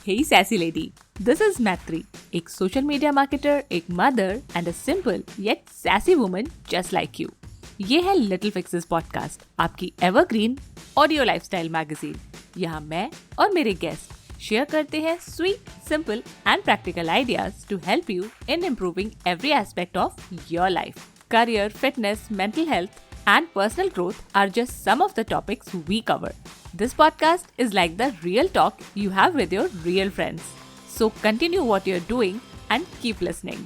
Hey sassy lady, this is Matri, एक social media marketer, एक mother and a simple yet sassy woman just like you. ये है little fixes podcast, आपकी evergreen audio lifestyle magazine. यहाँ मैं और मेरे गेस्ट शेयर करते हैं sweet, simple and practical ideas to help you in improving every aspect of your life. Career, fitness, mental health, and personal growth are just some of the topics we cover. This podcast is like the real talk you have with your real friends. So continue what you're doing and keep listening.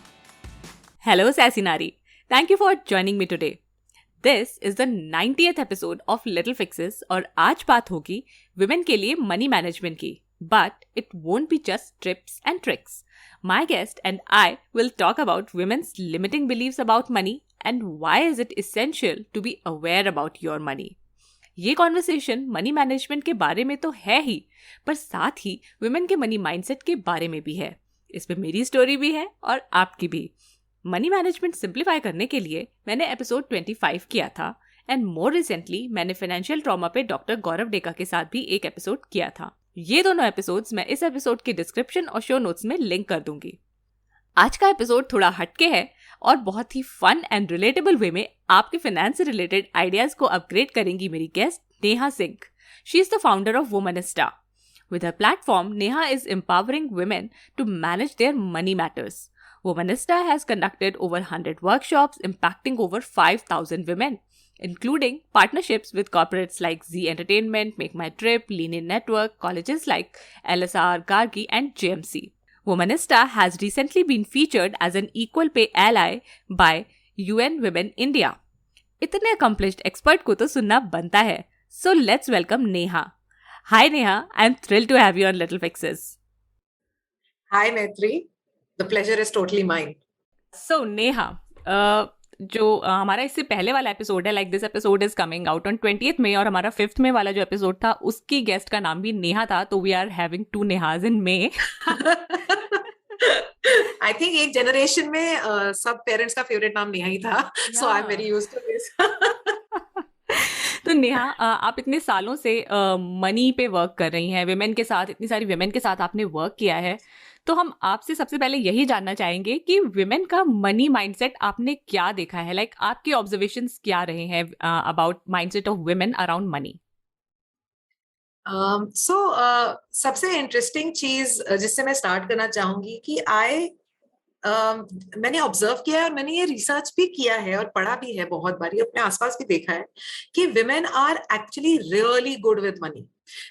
Hello Sassy Nari. Thank you for joining me today. This is the 90th episode of Little Fixes और आज बात होगी women के लिए money management की. But it won't be just tips and tricks. My guest and I will talk about women's limiting beliefs about money and why is it essential to be aware about your money. ये conversation money management के बारे में तो है ही, पर साथ ही women के money mindset के बारे में भी है. इसमें मेरी स्टोरी भी है और आपकी भी. मनी मैनेजमेंट सिंप्लीफाई करने के लिए मैंने एपिसोड 25 किया था एंड मोर रिसेंटली मैंने फाइनेंशियल ट्रॉमा पे डॉक्टर गौरव डेका के साथ भी एक एपिसोड किया था. ये दोनों एपिसोड्स मैं इस एपिसोड के डिस्क्रिप्शन और शो नोट्स में लिंक कर दूंगी. आज का एपिसोड थोड़ा हटके है और बहुत ही फन एंड रिलेटेबल वे में आपके फाइनेंस से रिलेटेड आइडियाज को अपग्रेड करेंगी मेरी guest Neha Singh. She is the founder of Womanista. With her platform, Neha is empowering women to manage their money matters. Womanista has conducted over 100 workshops impacting over 5,000 women, including partnerships with corporates like Z Entertainment, Make My Trip, Lean In Network, colleges like LSR, Gargi, and JMC. Womanista has recently been featured as an equal pay ally by UN Women India. इतने accomplished expert को तो सुनना बनता है. So let's welcome Neha. Hi Neha, I'm thrilled to have you on Little Fixes. Hi Maitri, the pleasure is totally mine. So Neha, जो हमारा इससे पहले वाला एपिसोड है, like this episode is coming out on 20th May और हमारा 5th May वाला जो एपिसोड था उसकी गेस्ट का नाम भी नेहा था, तो we are having 2 Nehas in May. I think एक जनरेशन में सब पेरेंट्स का फेवरेट नाम नेहा ही था, so I'm very used to this. तो नेहा, आप इतने सालों से मनी पे वर्क कर रही हैं, विमेन के साथ, इतनी सारी विमेन के साथ आपने वर्क किया है, तो हम आपसे सबसे पहले यही जानना चाहेंगे कि विमेन का मनी माइंडसेट आपने क्या देखा है, लाइक आपके ऑब्जर्वेशंस क्या रहे हैं about mindset of women around money. सबसे इंटरेस्टिंग चीज जिससे मैं स्टार्ट करना चाहूंगी कि मैंने ऑब्जर्व किया है और मैंने ये रिसर्च भी किया है और पढ़ा भी है बहुत बारी, अपने आसपास भी देखा है कि women are actually really good with money.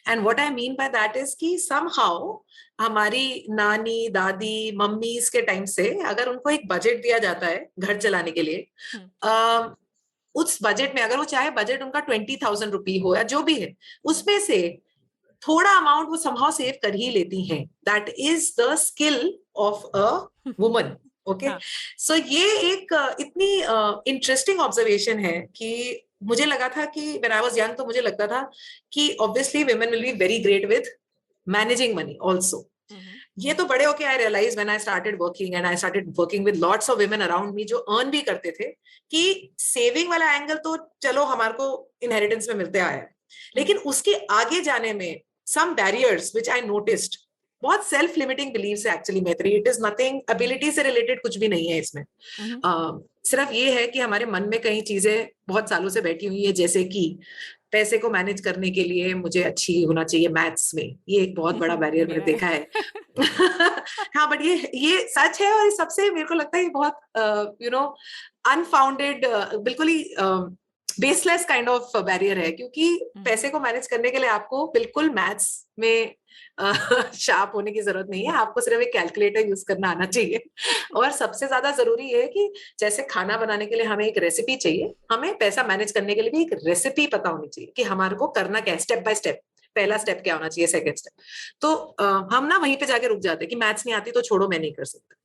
And what I mean by that is कि समहाउ हमारी नानी, दादी, मम्मीज के टाइम से अगर उनको एक बजट दिया जाता है घर चलाने के लिए, उस बजट में अगर वो चाहे बजट उनका 20,000 रुपये हो या जो भी है, उसमें से थोड़ा अमाउंट वो समहाउ सेव कर ही लेती हैं. That is the skill of a woman. Okay, so ये एक इतनी इंटरेस्टिंग ऑब्जर्वेशन है कि मुझे लगा था कि व्हेन आई वाज यंग तो मुझे लगता था कि obviously women will be very great with managing money also. ये तो बड़े होके I realise when I started working and I started working with lots of women around me जो अर्न भी करते थे कि सेविंग वाला एंगल तो चलो हमारे को इनहेरिटेंस में मिलते आया है, लेकिन उसके आगे जाने में some barriers which I noticed, बहुत सेल्फ लिमिटिंग बिलीव्स है एक्चुअली मैत्री. इट इज नथिंग एबिलिटी से रिलेटेड, कुछ भी नहीं है इसमें. सिर्फ ये है कि हमारे मन में कई चीजें बहुत सालों से बैठी हुई है, जैसे कि पैसे को मैनेज करने के लिए मुझे अच्छी होना चाहिए मैथ्स में. ये एक बहुत बड़ा बैरियर मैंने देखा है. हाँ, बट ये सच है और सबसे मेरे को लगता है ये बहुत अनफाउंडेड, बिल्कुल ही बेसलेस काइंड ऑफ बैरियर है, क्योंकि पैसे को मैनेज करने के लिए आपको बिल्कुल मैथ्स में शार्प होने की जरूरत नहीं है. आपको सिर्फ एक कैलकुलेटर यूज करना आना चाहिए. और सबसे ज्यादा जरूरी है कि जैसे खाना बनाने के लिए हमें एक रेसिपी चाहिए, हमें पैसा मैनेज करने के लिए भी एक रेसिपी पता होनी चाहिए कि हमारे को करना क्या है, स्टेप बाय स्टेप. पहला स्टेप क्या होना चाहिए, सेकंड स्टेप. तो हम ना वहीं पे जाके रुक जाते हैं कि मैथ्स नहीं आती तो छोड़ो, मैं नहीं कर सकता.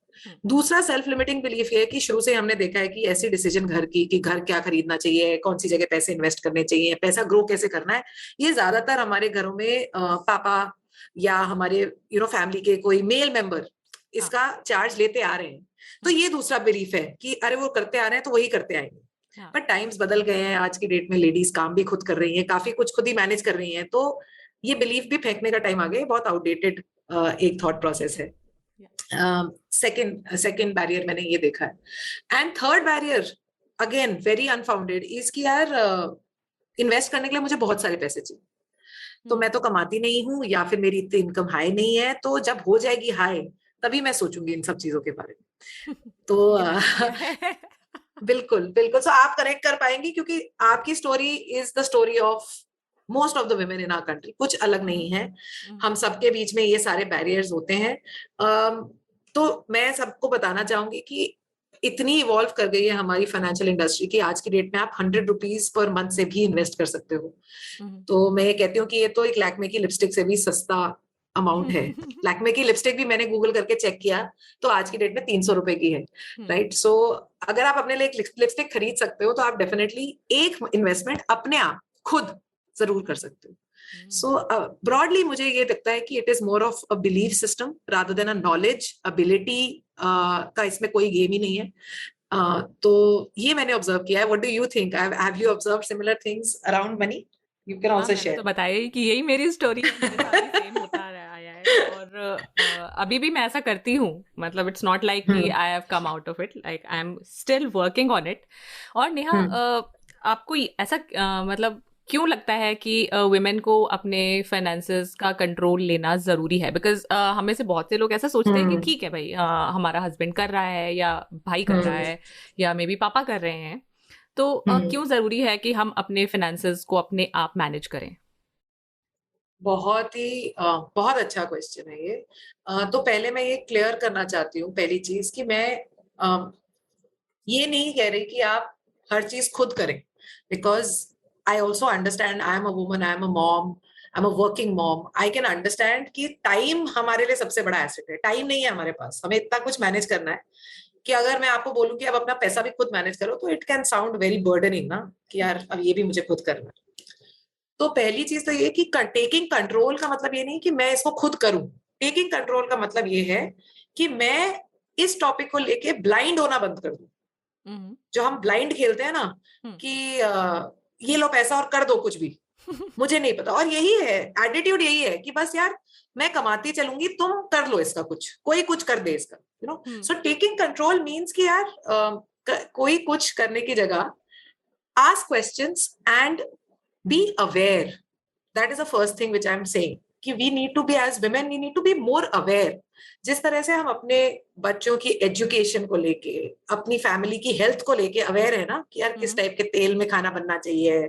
दूसरा सेल्फ लिमिटिंग बिलीफ है कि शुरू से हमने देखा है कि ऐसी डिसीजन घर की कि घर क्या खरीदना चाहिए, कौन सी जगह पैसे इन्वेस्ट करने चाहिए, पैसा ग्रो कैसे करना है, ये ज्यादातर हमारे घरों में पापा या हमारे फैमिली के कोई मेल मेंबर इसका चार्ज लेते आ रहे हैं. तो ये दूसरा बिलीफ है कि अरे वो करते आ रहे हैं तो वही करते आएंगे. पर टाइम्स बदल गए हैं, आज की डेट में लेडीज काम भी खुद कर रही हैं, काफी कुछ खुद ही मैनेज कर रही हैं. तो ये बिलीफ भी फेंकने का टाइम आ गया, बहुत आउटडेटेड एक थॉट प्रोसेस है। सेकंड बैरियर मैंने ये देखा है। And third barrier again very unfounded is कि यार इन्वेस्ट करने के लिए मुझे बहुत सारे पैसे चाहिए, तो मैं तो कमाती नहीं हूँ या फिर मेरी इतनी इनकम हाई नहीं है, तो जब हो जाएगी हाई तभी मैं सोचूंगी इन सब चीजों के बारे में। तो बिल्कुल बिल्कुल, सो आप कनेक्ट कर पाएंगी क्योंकि आपकी story is the story of most of the women in our country, कुछ अलग नहीं है। हम सबके बीच में ये सारे बैरियर्स होते हैं। तो मैं सबको बताना चाहूंगी कि इतनी इवॉल्व कर गई है हमारी फाइनेंशियल इंडस्ट्री की आज की डेट में आप 100 रुपीज पर मंथ से भी इन्वेस्ट कर सकते हो। तो मैं ये कहती हूँ कि ये तो एक लैक्मे की लिपस्टिक से भी सस्ता अमाउंट है। लैक्मे की लिपस्टिक भी मैंने गूगल करके चेक किया तो आज की डेट में 300 रुपए की है, राइट। सो अगर आप अपने लिए एक लिपस्टिक खरीद सकते हो तो आप डेफिनेटली एक इन्वेस्टमेंट अपने आप खुद जरूर कर सकते हो। सो ब्रॉडली मुझे ये लगता है कि it is more of a belief system rather than a knowledge ability का इसमें कोई गेम ही नहीं है। तो ये मैंने ऑब्जर्व किया है। What do you think? Have you observe similar things around money? You can also share. तो बताया ही कि यही मेरी स्टोरी है, मेरे साथ भी सेम होता आया है और अभी भी मैं ऐसा करती हूँ। मतलब इट्स नॉट लाइक कि I have come out of it, like I am still working on it. और नेहा आपको ऐसा मतलब क्यों लगता है कि वुमेन को अपने फाइनेंसेस का कंट्रोल लेना जरूरी है? बिकॉज हमें से बहुत से लोग ऐसा सोचते हैं कि ठीक है भाई, हमारा हस्बैंड कर रहा है या भाई कर रहा है या मे बी पापा कर रहे हैं, तो क्यों जरूरी है कि हम अपने फाइनेंसेस को अपने आप मैनेज करें? बहुत अच्छा क्वेश्चन है ये। तो पहले मैं ये क्लियर करना चाहती हूँ पहली चीज कि मैं ये नहीं कह रही कि आप हर चीज खुद करें, because I also understand I am a woman, I am a mom, I'm a working mom. I can understand कि टाइम हमारे लिए सबसे बड़ा एसेट है। टाइम नहीं है हमारे पास, हमें इतना कुछ मैनेज करना है कि अगर मैं आपको बोलूं कि अब अपना पैसा भी खुद मैनेज करो तो it can sound very burdening ना, कि यार अब ये भी मुझे खुद करना है। तो पहली चीज तो ये कि टेकिंग कंट्रोल का मतलब ये नहीं कि मैं इसको खुद करूं। टेकिंग कंट्रोल का मतलब ये है कि मैं इस टॉपिक को लेके ब्लाइंड होना बंद कर दूं। जो हम ब्लाइंड खेलते हैं ना कि ये लो पैसा और कर दो कुछ भी, मुझे नहीं पता। और यही है एटीट्यूड, यही है कि बस यार मैं कमाती चलूंगी, तुम कर लो इसका कुछ, कोई कुछ कर दे इसका, you know. So taking control means कि यार कोई कुछ करने की जगह ask questions and be aware. That is the first thing which I am saying कि we need to be as women, we need to be more aware. जिस तरह से हम अपने बच्चों की एजुकेशन को लेके, अपनी फैमिली की हेल्थ को लेके अवेयर है ना कि यार किस टाइप के तेल में खाना बनना चाहिए,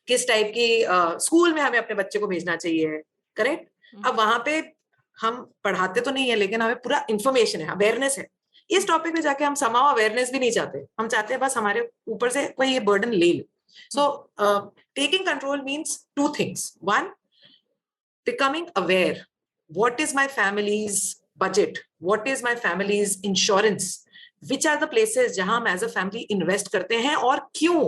किस टाइप की स्कूल में हमें अपने बच्चे को भेजना चाहिए, करेक्ट। अब वहां पे हम पढ़ाते तो नहीं है लेकिन हमें पूरा इंफॉर्मेशन है, अवेयरनेस है। इस टॉपिक में जाके हम समाव अवेयरनेस भी नहीं चाहते, हम चाहते हैं बस हमारे ऊपर से कोई ये बर्डन ले ले। सो taking control means two things. One, becoming aware, what is my family's budget, what is my family's insurance, which are the places जहां हम as a family invest करते हैं और क्यों,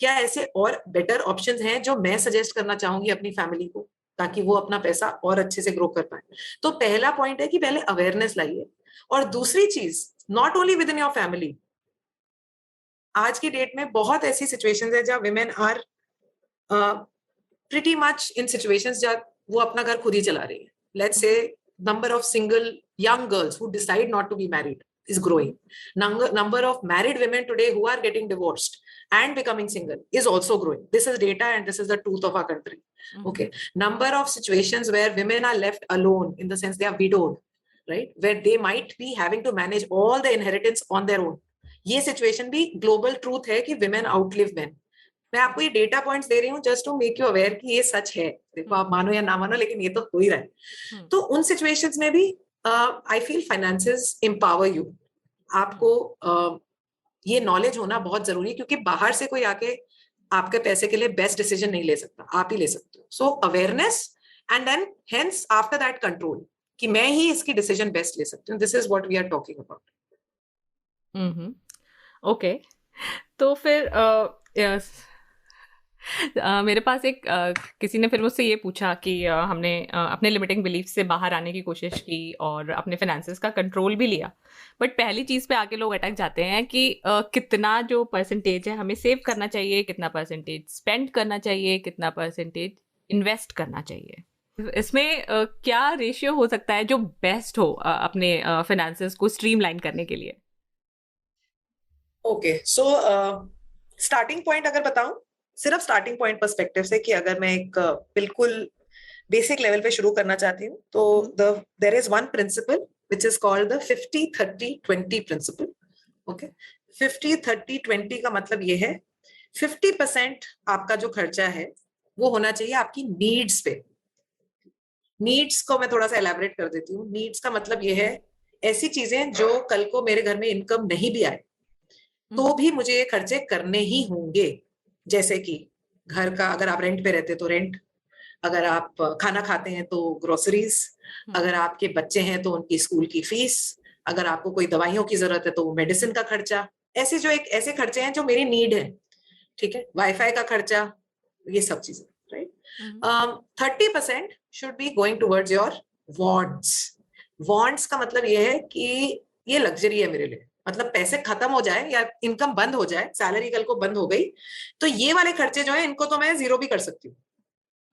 क्या ऐसे और बेटर ऑप्शंस हैं जो मैं सजेस्ट करना चाहूंगी अपनी फैमिली को ताकि वो अपना पैसा और अच्छे से ग्रो कर पाए। तो पहला पॉइंट है कि पहले अवेयरनेस लाइए। और दूसरी चीज, not only with in your family, आज की डेट में बहुत ऐसी सिचुएशंस है जहां women are pretty much in situations जब वो अपना घर खुद ही चला रही है। Let's say number of single young girls who decide not to be married is growing. Number of married women today who are getting divorced and becoming single is also growing. This is data and this is the truth of our country. Okay. Number of situations where women are left alone in the sense they are widowed, right? Where they might be having to manage all the inheritance on their own. ये situation भी global truth है कि women outlive men. मैं आपको ये data points दे रही हूँ just to make you aware कि ये सच है। देखो आप मानो या ना मानो लेकिन ये तो हो ही रहा है। तो उन सिचुएशंस में भी I feel finances empower you. आपको ये नॉलेज होना बहुत जरूरी है क्योंकि बाहर से कोई आके आपके पैसे के लिए बेस्ट डिसीजन नहीं ले सकता, आप ही ले सकते हो। So awareness and then hence after that control कि मैं ही इसकी डिसीजन बेस्ट ले सकती हूँ। This is what we are talking about. Okay, तो फिर मेरे पास एक किसी ने फिर मुझसे ये पूछा कि हमने अपने लिमिटिंग बिलीफ से बाहर आने की कोशिश की और अपने फाइनेंसेस का कंट्रोल भी लिया, बट पहली चीज़ पे आके लोग अटक जाते हैं कि कितना जो परसेंटेज है हमें सेव करना चाहिए, कितना परसेंटेज स्पेंड करना चाहिए, कितना परसेंटेज इन्वेस्ट करना चाहिए। इसमें क्या रेशियो हो सकता है जो बेस्ट हो अपने फाइनेंसेस को स्ट्रीमलाइन करने के लिए? ओके, सो स्टार्टिंग पॉइंट अगर बताऊं, सिर्फ स्टार्टिंग पॉइंट पर्सपेक्टिव से, कि अगर मैं एक बिल्कुल बेसिक लेवल पे शुरू करना चाहती हूँ, तो there is one principle which is called the 50-30-20 principle. Okay, 50-30-20 का मतलब ये है 50% आपका जो खर्चा है वो होना चाहिए आपकी नीड्स पे. नीड्स को मैं थोड़ा सा एलैबोरेट कर देती हूँ. नीड्स का मतलब ये है ऐसी चीजें जो कल को मेरे घर में इनकम नहीं भी आए तो भी मुझे ये खर्चे करने ही होंगे. जैसे कि घर का, अगर आप रेंट पे रहते तो रेंट, अगर आप खाना खाते हैं तो ग्रोसरीज, अगर आपके बच्चे हैं तो उनकी स्कूल की फीस, अगर आपको कोई दवाइयों की जरूरत है तो मेडिसिन का खर्चा. ऐसे जो एक ऐसे खर्चे हैं जो मेरी नीड है, ठीक है, वाईफाई का खर्चा, ये सब चीजें, right. 30% should be going towards your wants. Wants का मतलब ये है कि ये लग्जरी है मेरे लिए, मतलब पैसे खत्म हो जाए या इनकम बंद हो जाए, सैलरी कल को बंद हो गई, तो ये वाले खर्चे जो है इनको तो मैं जीरो भी कर सकती हूँ.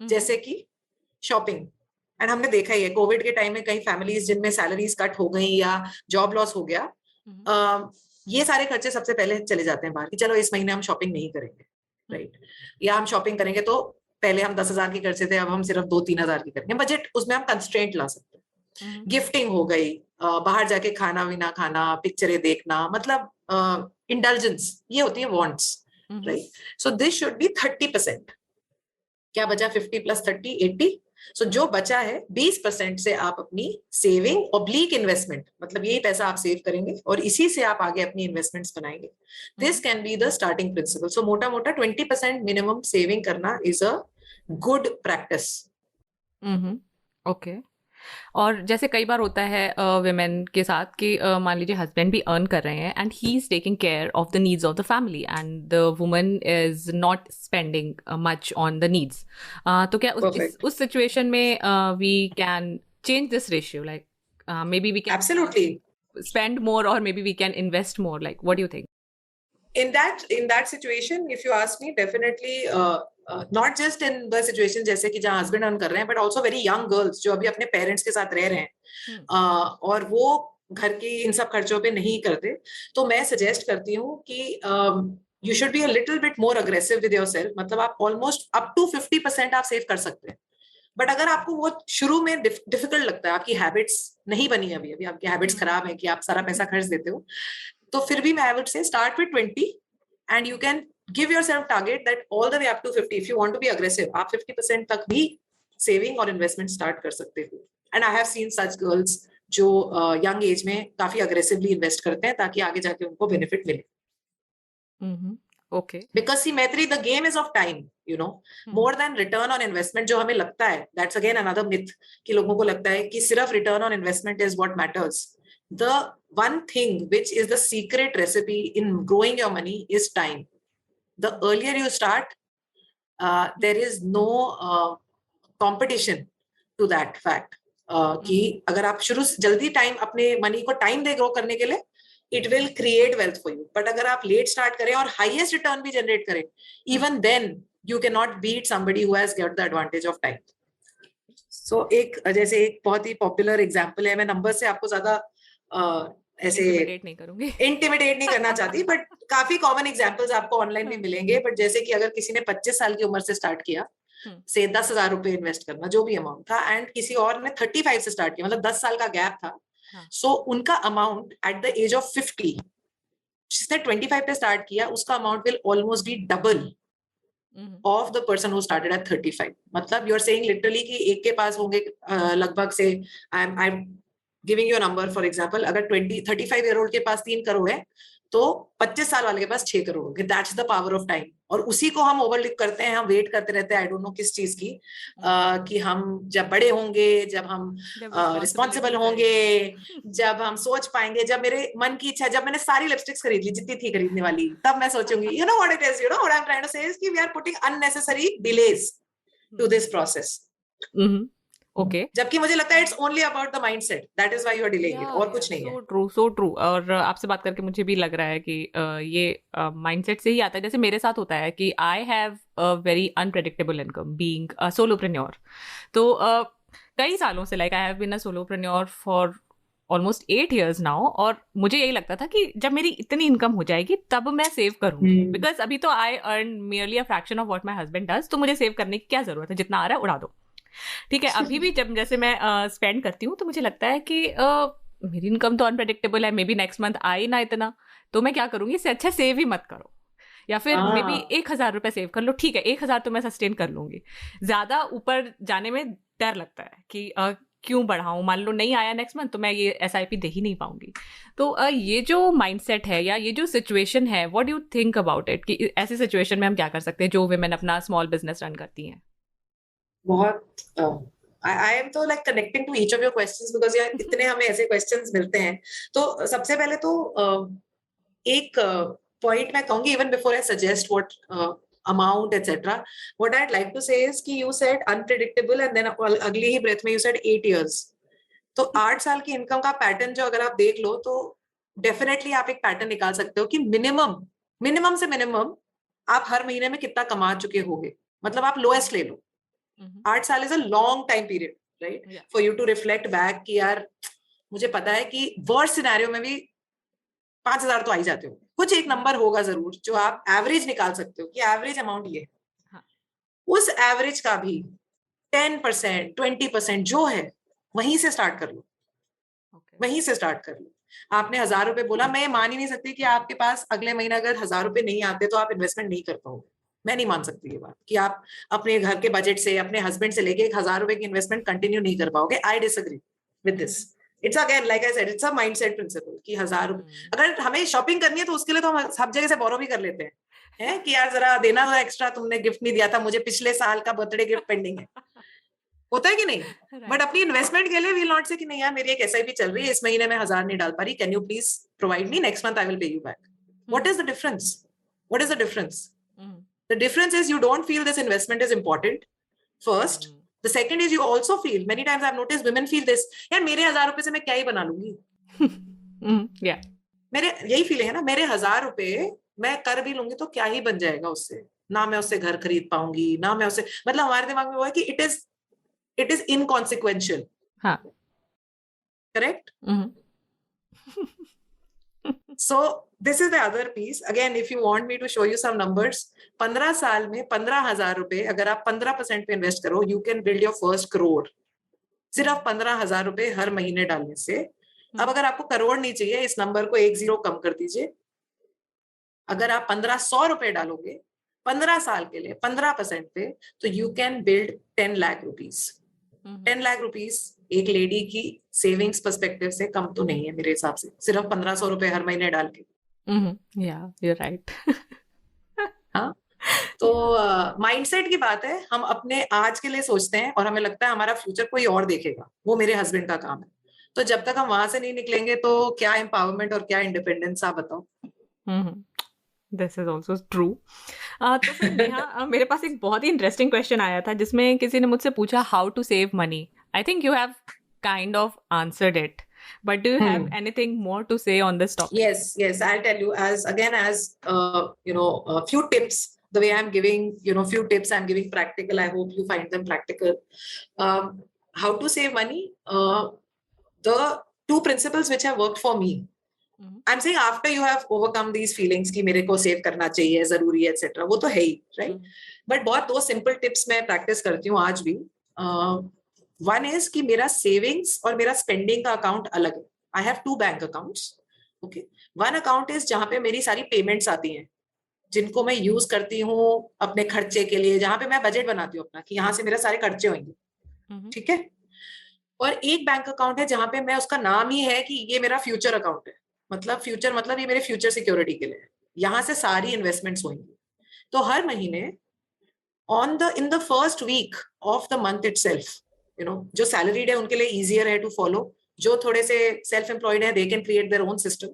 जैसे कि शॉपिंग. एंड हमने देखा ही है कोविड के टाइम में कई फैमिलीज जिनमें सैलरीज कट हो गई या जॉब लॉस हो गया, ये सारे खर्चे सबसे पहले चले जाते हैं बाहर, कि चलो इस महीने हम शॉपिंग नहीं करेंगे, राइट. या हम शॉपिंग करेंगे तो पहले हम 10,000 की करते थे, अब हम सिर्फ 2-3 हजार की करेंगे. बजट उसमें हम कंस्ट्रेंट ला सकते हैं. गिफ्टिंग हो गई, बाहर जाके खाना वीना खाना, पिक्चरें देखना, मतलब इंडल्जेंस, ये होती है wants, right. So this should be 30%. क्या बचा? 50+30 80. सो जो बचा है 20% से आप अपनी सेविंग ऑब्लिक इन्वेस्टमेंट, मतलब यही पैसा आप सेव करेंगे और इसी से आप आगे अपनी इन्वेस्टमेंट्स बनाएंगे. This can be the starting principle. So मोटा मोटा 20% मिनिमम सेविंग करना is a good practice. Okay. और जैसे कई बार होता है women के साथ कि मान लीजिए हस्बैंड भी अर्न कर रहे हैं and he is taking care of the needs of the family and the woman is not spending much on the needs. तो क्या उस सिचुएशन में we can change this ratio, like maybe we can Absolutely. spend more or maybe we can invest more, like what do you think? In that situation, if you ask me, definitely not just in the situation जैसे कि जहाँ husband earn कर रहे हैं, but also very young girls जो अभी अपने parents के साथ रह रहे हैं, और वो घर की इन सब खर्चों पे नहीं करते, तो मैं सजेस्ट करती हूँ कि you should be a little bit more aggressive with yourself. मतलब आप almost up to 50% आप सेव कर सकते हैं. बट अगर आपको वो शुरू में डिफिकल्ट लगता है, आपकी हैबिट्स नहीं बनी है, अभी अभी आपकी हैबिट्स खराब है कि आप सारा पैसा खर्च देते हो, तो फिर भी मैं I would say start with 20 and you can give yourself target that all the way up to 50. If you want to be aggressive, आप 50% तक भी सेविंग और इन्वेस्टमेंट स्टार्ट कर सकते हो. And I have seen such girls जो young age में काफी अग्रेसिवली इन्वेस्ट करते हैं ताकि आगे जाके उनको बेनिफिट मिले. Okay. Because see, Maitri, the game is of time, you know, more than return on investment. जो हमें लगता है, that's again another myth, कि लोगों को लगता है कि सिर्फ return on investment is what matters. The one thing which is the secret recipe in growing your money is time. The earlier you start, there is no competition to that fact. कि अगर आप शुरू जल्दी time अपने money को time they grow करने के लिए, it will create wealth for you. But अगर आप late start करें और highest return भी generate करें, even then you cannot beat somebody who has got the advantage of time. So एक जैसे एक बहुत ही popular example है, मैं नंबर से आपको ज्यादा ऐसे इंटिमिडेट नहीं करना चाहती, बट काफी कॉमन एग्जाम्पल्स आपको ऑनलाइन भी मिलेंगे. बट जैसे कि अगर किसी ने 25 साल की उम्र से स्टार्ट किया, से 10,000 रुपए इन्वेस्ट करना, जो भी अमाउंट था, एंड किसी और ने 35 से स्टार्ट किया, मतलब 10 साल का गैप था. सो उनका amount at the age of 50, जिसने 25 पे स्टार्ट किया, उसका amount will almost be double of the person who started at 35. मतलब यू आर सेइंग लिटरली कि एक के पास होंगे लगभग से, I am giving you a number for example, अगर 35 ईयर ओल्ड के पास 3 करोड़ है, तो 25 साल वाले के पास 6 करोड़ होंगे. That's the power of time. और उसी को हम ओवरलुक करते हैं, हम वेट करते रहते हैं, आई डोंट नो किस चीज की, कि हम जब बड़े होंगे, जब हम रिस्पॉन्सिबल होंगे, जब हम सोच पाएंगे, जब मेरे मन की इच्छा, जब मैंने सारी लिपस्टिक्स खरीद ली जितनी थी खरीदने वाली, तब मैं सोचूंगी, you know what it is, you know what I am trying to say is कि we are putting unnecessary delays to this process. Okay. जबकि मुझे लगता है it's only about the mindset, that is why you are delaying it, और कुछ नहीं है. So true. और आपसे बात करके मुझे भी लग रहा है कि ये माइंडसेट से ही आता है. जैसे मेरे साथ होता है कि I have a very unpredictable income being a solopreneur. तो कई सालों से, like I have been a solopreneur for almost 8 years now, और मुझे यही लगता था कि जब मेरी इतनी इनकम हो जाएगी तब मैं सेव करूंगी, बिकॉज अभी तो I earn merely a fraction of what my husband does, तो मुझे सेव करने की क्या जरूरत है, जितना आ रहा है उड़ा दो। ठीक है, अभी भी जब जैसे मैं स्पेंड करती हूँ तो मुझे लगता है कि मेरी इनकम तो अनप्रेडिक्टेबल है, मे बी नेक्स्ट मंथ आए ना इतना, तो मैं क्या करूंगी, इससे अच्छा सेव ही मत करो, या फिर मे बी 1,000 रुपए सेव कर लो, ठीक है 1,000 तो मैं सस्टेन कर लूंगी, ज्यादा ऊपर जाने में डर लगता है कि क्यों बढ़ाऊं, मान लो नहीं आया नेक्स्ट मंथ तो मैं ये SIP दे ही नहीं पाऊंगी। तो ये जो माइंडसेट है या ये जो सिचुएशन है, what do you think about it, कि ऐसी सिचुएशन में हम क्या कर सकते हैं जो वुमेन अपना स्मॉल बिजनेस रन करती हैं? बहुत I am तो like connecting to each of your questions because यार इतने हमें ऐसे questions मिलते हैं। तो सबसे पहले तो एक point मैं कहूंगी, even before I suggest what amount etc. What I'd like to say is कि you said unpredictable and then अगली ही breath में you said 8 years। तो 8 साल की इनकम का पैटर्न जो अगर आप देख लो तो डेफिनेटली आप एक पैटर्न निकाल सकते हो कि मिनिमम से मिनिमम आप हर महीने में कितना कमा चुके होगे। मतलब आप लोएस्ट ले लो, 8 साल is a long time period, right, for you to reflect back कि यार मुझे पता है कि वर्स्ट सिनेरियो में भी 5,000 तो आ ही जाते हो, कुछ एक नंबर होगा जरूर जो आप एवरेज निकाल सकते हो कि एवरेज अमाउंट ये है। उस एवरेज का भी 10% 20% जो है वहीं से स्टार्ट कर लो, वहीं से स्टार्ट कर लो। आपने 1,000 रुपए बोला, मैं मान ही नहीं सकती कि आपके पास अगले महीने अगर 1,000 रुपए नहीं आते तो आप इन्वेस्टमेंट नहीं कर पाओगे। मैं नहीं मान सकती ये बात कि आप अपने घर के बजट से अपने हस्बैंड से लेके 1,000 रुपए की इन्वेस्टमेंट कंटिन्यू नहीं कर पाओगे। I disagree with this. It's again like I said, it's a mindset principle कि 1,000 रुपए अगर हमें शॉपिंग करनी है तो उसके लिए तो हम सब जगह से बोरो भी कर लेते हैं कि यार जरा देना तो एक्स्ट्रा, तुमने गिफ्ट नहीं दिया था मुझे, पिछले साल का बर्थडे गिफ्ट पेंडिंग है, होता है कि नहीं? बट अपनी इन्वेस्टमेंट के लिए वील नॉट से कि नहीं यार मेरी एक SIP चल रही है, इस महीने में 1,000 नहीं डाल पा रही, can you please provide me, next month I will pay you back. What is the difference? What is the difference? The difference is you don't feel this investment is important first. The second is you also feel, many times I have noticed women feel this, यार मेरे 1,000 रुपए से मैं क्या ही बना लूंगी। मेरे यही फीलिंग है ना, मेरे 1,000 रुपए मैं कर भी लूंगी तो क्या ही बन जाएगा उससे, ना मैं उससे घर खरीद पाऊंगी, ना मैं उससे, मतलब हमारे दिमाग में वो है कि it is inconsequential. हाँ. Correct? So this is the other piece. Again, if you want me to show you some numbers, 15 साल में 15,000 रुपए अगर आप 15% पे इन्वेस्ट करो, you can build your first crore. सिर्फ 15,000 रुपए हर महीने डालने से। अब अगर आपको करोड़ नहीं चाहिए, इस नंबर को 1 0 कम कर दीजिए। अगर आप 1,500 रुपए डालोगे 15 साल के लिए 15% पे, तो you can build 10 lakh rupees. 10 lakh rupees एक लेडी की सेविंग्स पर्सपेक्टिव से कम तो नहीं है मेरे हिसाब से, सिर्फ 1,500 रुपए हर महीने डाल के। you're right. हाँ, तो माइंडसेट की बात है। हम अपने आज के लिए सोचते हैं और हमें लगता है हमारा फ्यूचर कोई और देखेगा, वो मेरे हस्बैंड का काम है। तो जब तक हम वहां से नहीं निकलेंगे तो क्या एम्पावरमेंट और क्या इंडिपेंडेंस, आप बताओ। This is also true. तो फिर नेहा, मेरे पास एक बहुत ही इंटरेस्टिंग क्वेश्चन आया था जिसमें किसी ने मुझसे पूछा how to save money. I think you have kind of answered it, but do you have anything more to say on this topic? Yes, I'll tell you, as a few tips, the way I'm giving, few tips I'm giving practical. I hope you find them practical. How to save money? The 2 principles which have worked for me. I'm saying after you have overcome these feelings कि मेरे को save करना चाहिए, जरूरी है, etc. वो तो है ही, right? But बहुत 2 simple tips मैं practice करती हूँ आज भी। One is कि मेरा savings और मेरा spending का account अलग है। I have 2 bank accounts. Okay. One account is जहाँ पे मेरी सारी payments आती हैं, जिनको मैं use करती हूँ अपने खर्चे के लिए, जहाँ पे मैं बजट बनाती हूँ अपना कि यहाँ से मेरे सारे खर्चे होंगे, ठीक है। और एक बैंक अकाउंट है जहाँ पे मैं, उसका नाम ही है कि ये मेरा फ्यूचर अकाउंट है, मतलब फ्यूचर मतलब ये मेरे फ्यूचर सिक्योरिटी के लिए है, यहाँ से सारी इन्वेस्टमेंट्स होंगी। तो हर महीने in the first week of the month itself, जो सैलरीड है उनके लिए इजियर है टू फॉलो, जो थोड़े से सेल्फ एम्प्लॉयड है they can create their own system.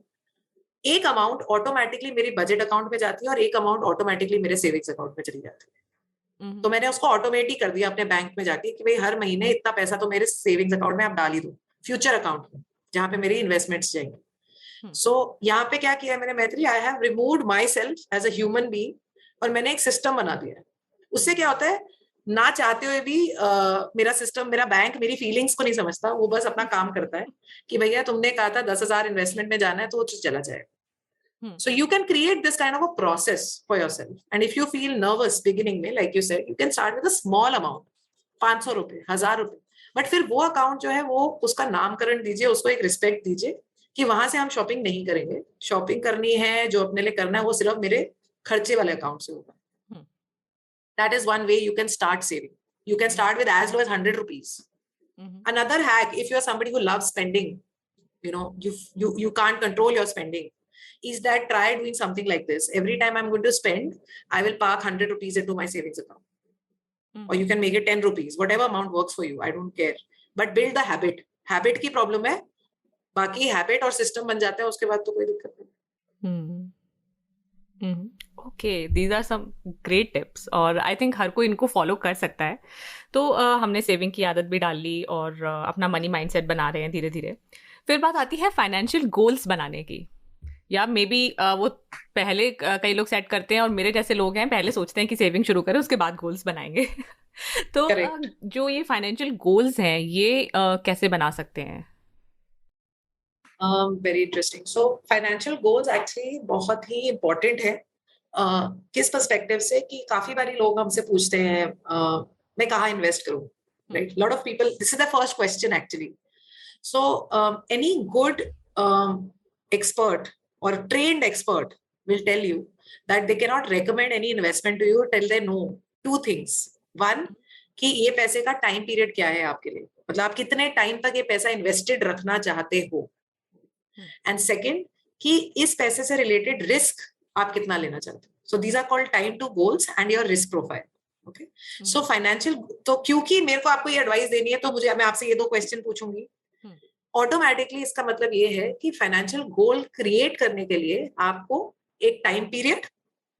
एक अमाउंट ऑटोमेटिकली मेरी बजट अकाउंट में जाती है और एक अमाउंट ऑटोमेटिकली मेरे सेविंग्स अकाउंट में चली जाती है। तो मैंने उसको ऑटोमेटिक कर दिया अपने बैंक में जाके कि भाई हर महीने इतना पैसा तो मेरे सेविंग्स अकाउंट में आप डाल ही दो, फ्यूचर अकाउंट में जहाँ पे मेरी इन्वेस्टमेंट्स जाएंगे। सो यहाँ पे क्या किया मैंने Maitri, I have removed myself as a human being और मैंने एक सिस्टम बना दिया है। उससे क्या होता है, ना चाहते हुए भी मेरा सिस्टम, मेरा बैंक मेरी फीलिंग्स को नहीं समझता, वो बस अपना काम करता है कि भैया तुमने कहा था 10,000 इन्वेस्टमेंट में जाना है तो चला जाएगा. So you can create this kind of a process for yourself. And if you feel nervous beginning में, like you said, you can start with a small amount, 500 रुपए, 1,000 रुपए. बट फिर वो अकाउंट जो है वो उसका नामकरण दीजिए, उसको एक रिस्पेक्ट दीजिए कि वहां से हम शॉपिंग नहीं करेंगे. शॉपिंग करनी है, जो अपने लिए करना है, वो सिर्फ मेरे खर्चे वाले अकाउंट से होगा. That is one way you can start saving. You can start with as low as 100 rupees. Another hack, if you're somebody who loves spending, you can't control your spending, is that try doing something like this. Every time I'm going to spend, I will park 100 rupees into my savings account. Or you can make it 10 rupees, whatever amount works for you. I don't care. But build the habit. Habit की problem है. बाकी habit और system बन जाता है, उसके बाद तो कोई दिक्कत नहीं. Okay, these are some great tips और आई थिंक हर कोई इनको फॉलो कर सकता है. तो हमने सेविंग की आदत भी डाल ली और अपना मनी माइंडसेट बना रहे हैं धीरे धीरे. फिर बात आती है फाइनेंशियल गोल्स बनाने की. या मे बी वो पहले कई लोग सेट करते हैं और मेरे जैसे लोग हैं पहले सोचते हैं कि सेविंग शुरू करें उसके बाद गोल्स बनाएंगे. तो जो ये फाइनेंशियल गोल्स हैं ये कैसे बना सकते हैं? Very interesting. So financial goals actually बहुत ही इंपॉर्टेंट है. किस पर्सपेक्टिव से कि काफी बारी लोग हमसे पूछते हैं मैं कहाँ इन्वेस्ट करूँ, right? Lot of people, this is the first question actually. So any good expert or trained expert will tell you that they cannot recommend any investment to you till they know two things. One, कि ये पैसे का time period क्या है आपके लिए, मतलब आप कितने टाइम तक ये पैसा इन्वेस्टेड रखना चाहते हो. एंड सेकेंड, कि इस पैसे से रिलेटेड रिस्क आप कितना लेना चाहते हो. So these are called time to goals and your risk profile. Okay, so financial, तो क्योंकि मेरे को आपको ये एडवाइस देनी है तो मैं आपसे ये 2 क्वेश्चन पूछूंगी. ऑटोमेटिकली इसका मतलब ये है कि फाइनेंशियल गोल क्रिएट करने के लिए आपको एक टाइम पीरियड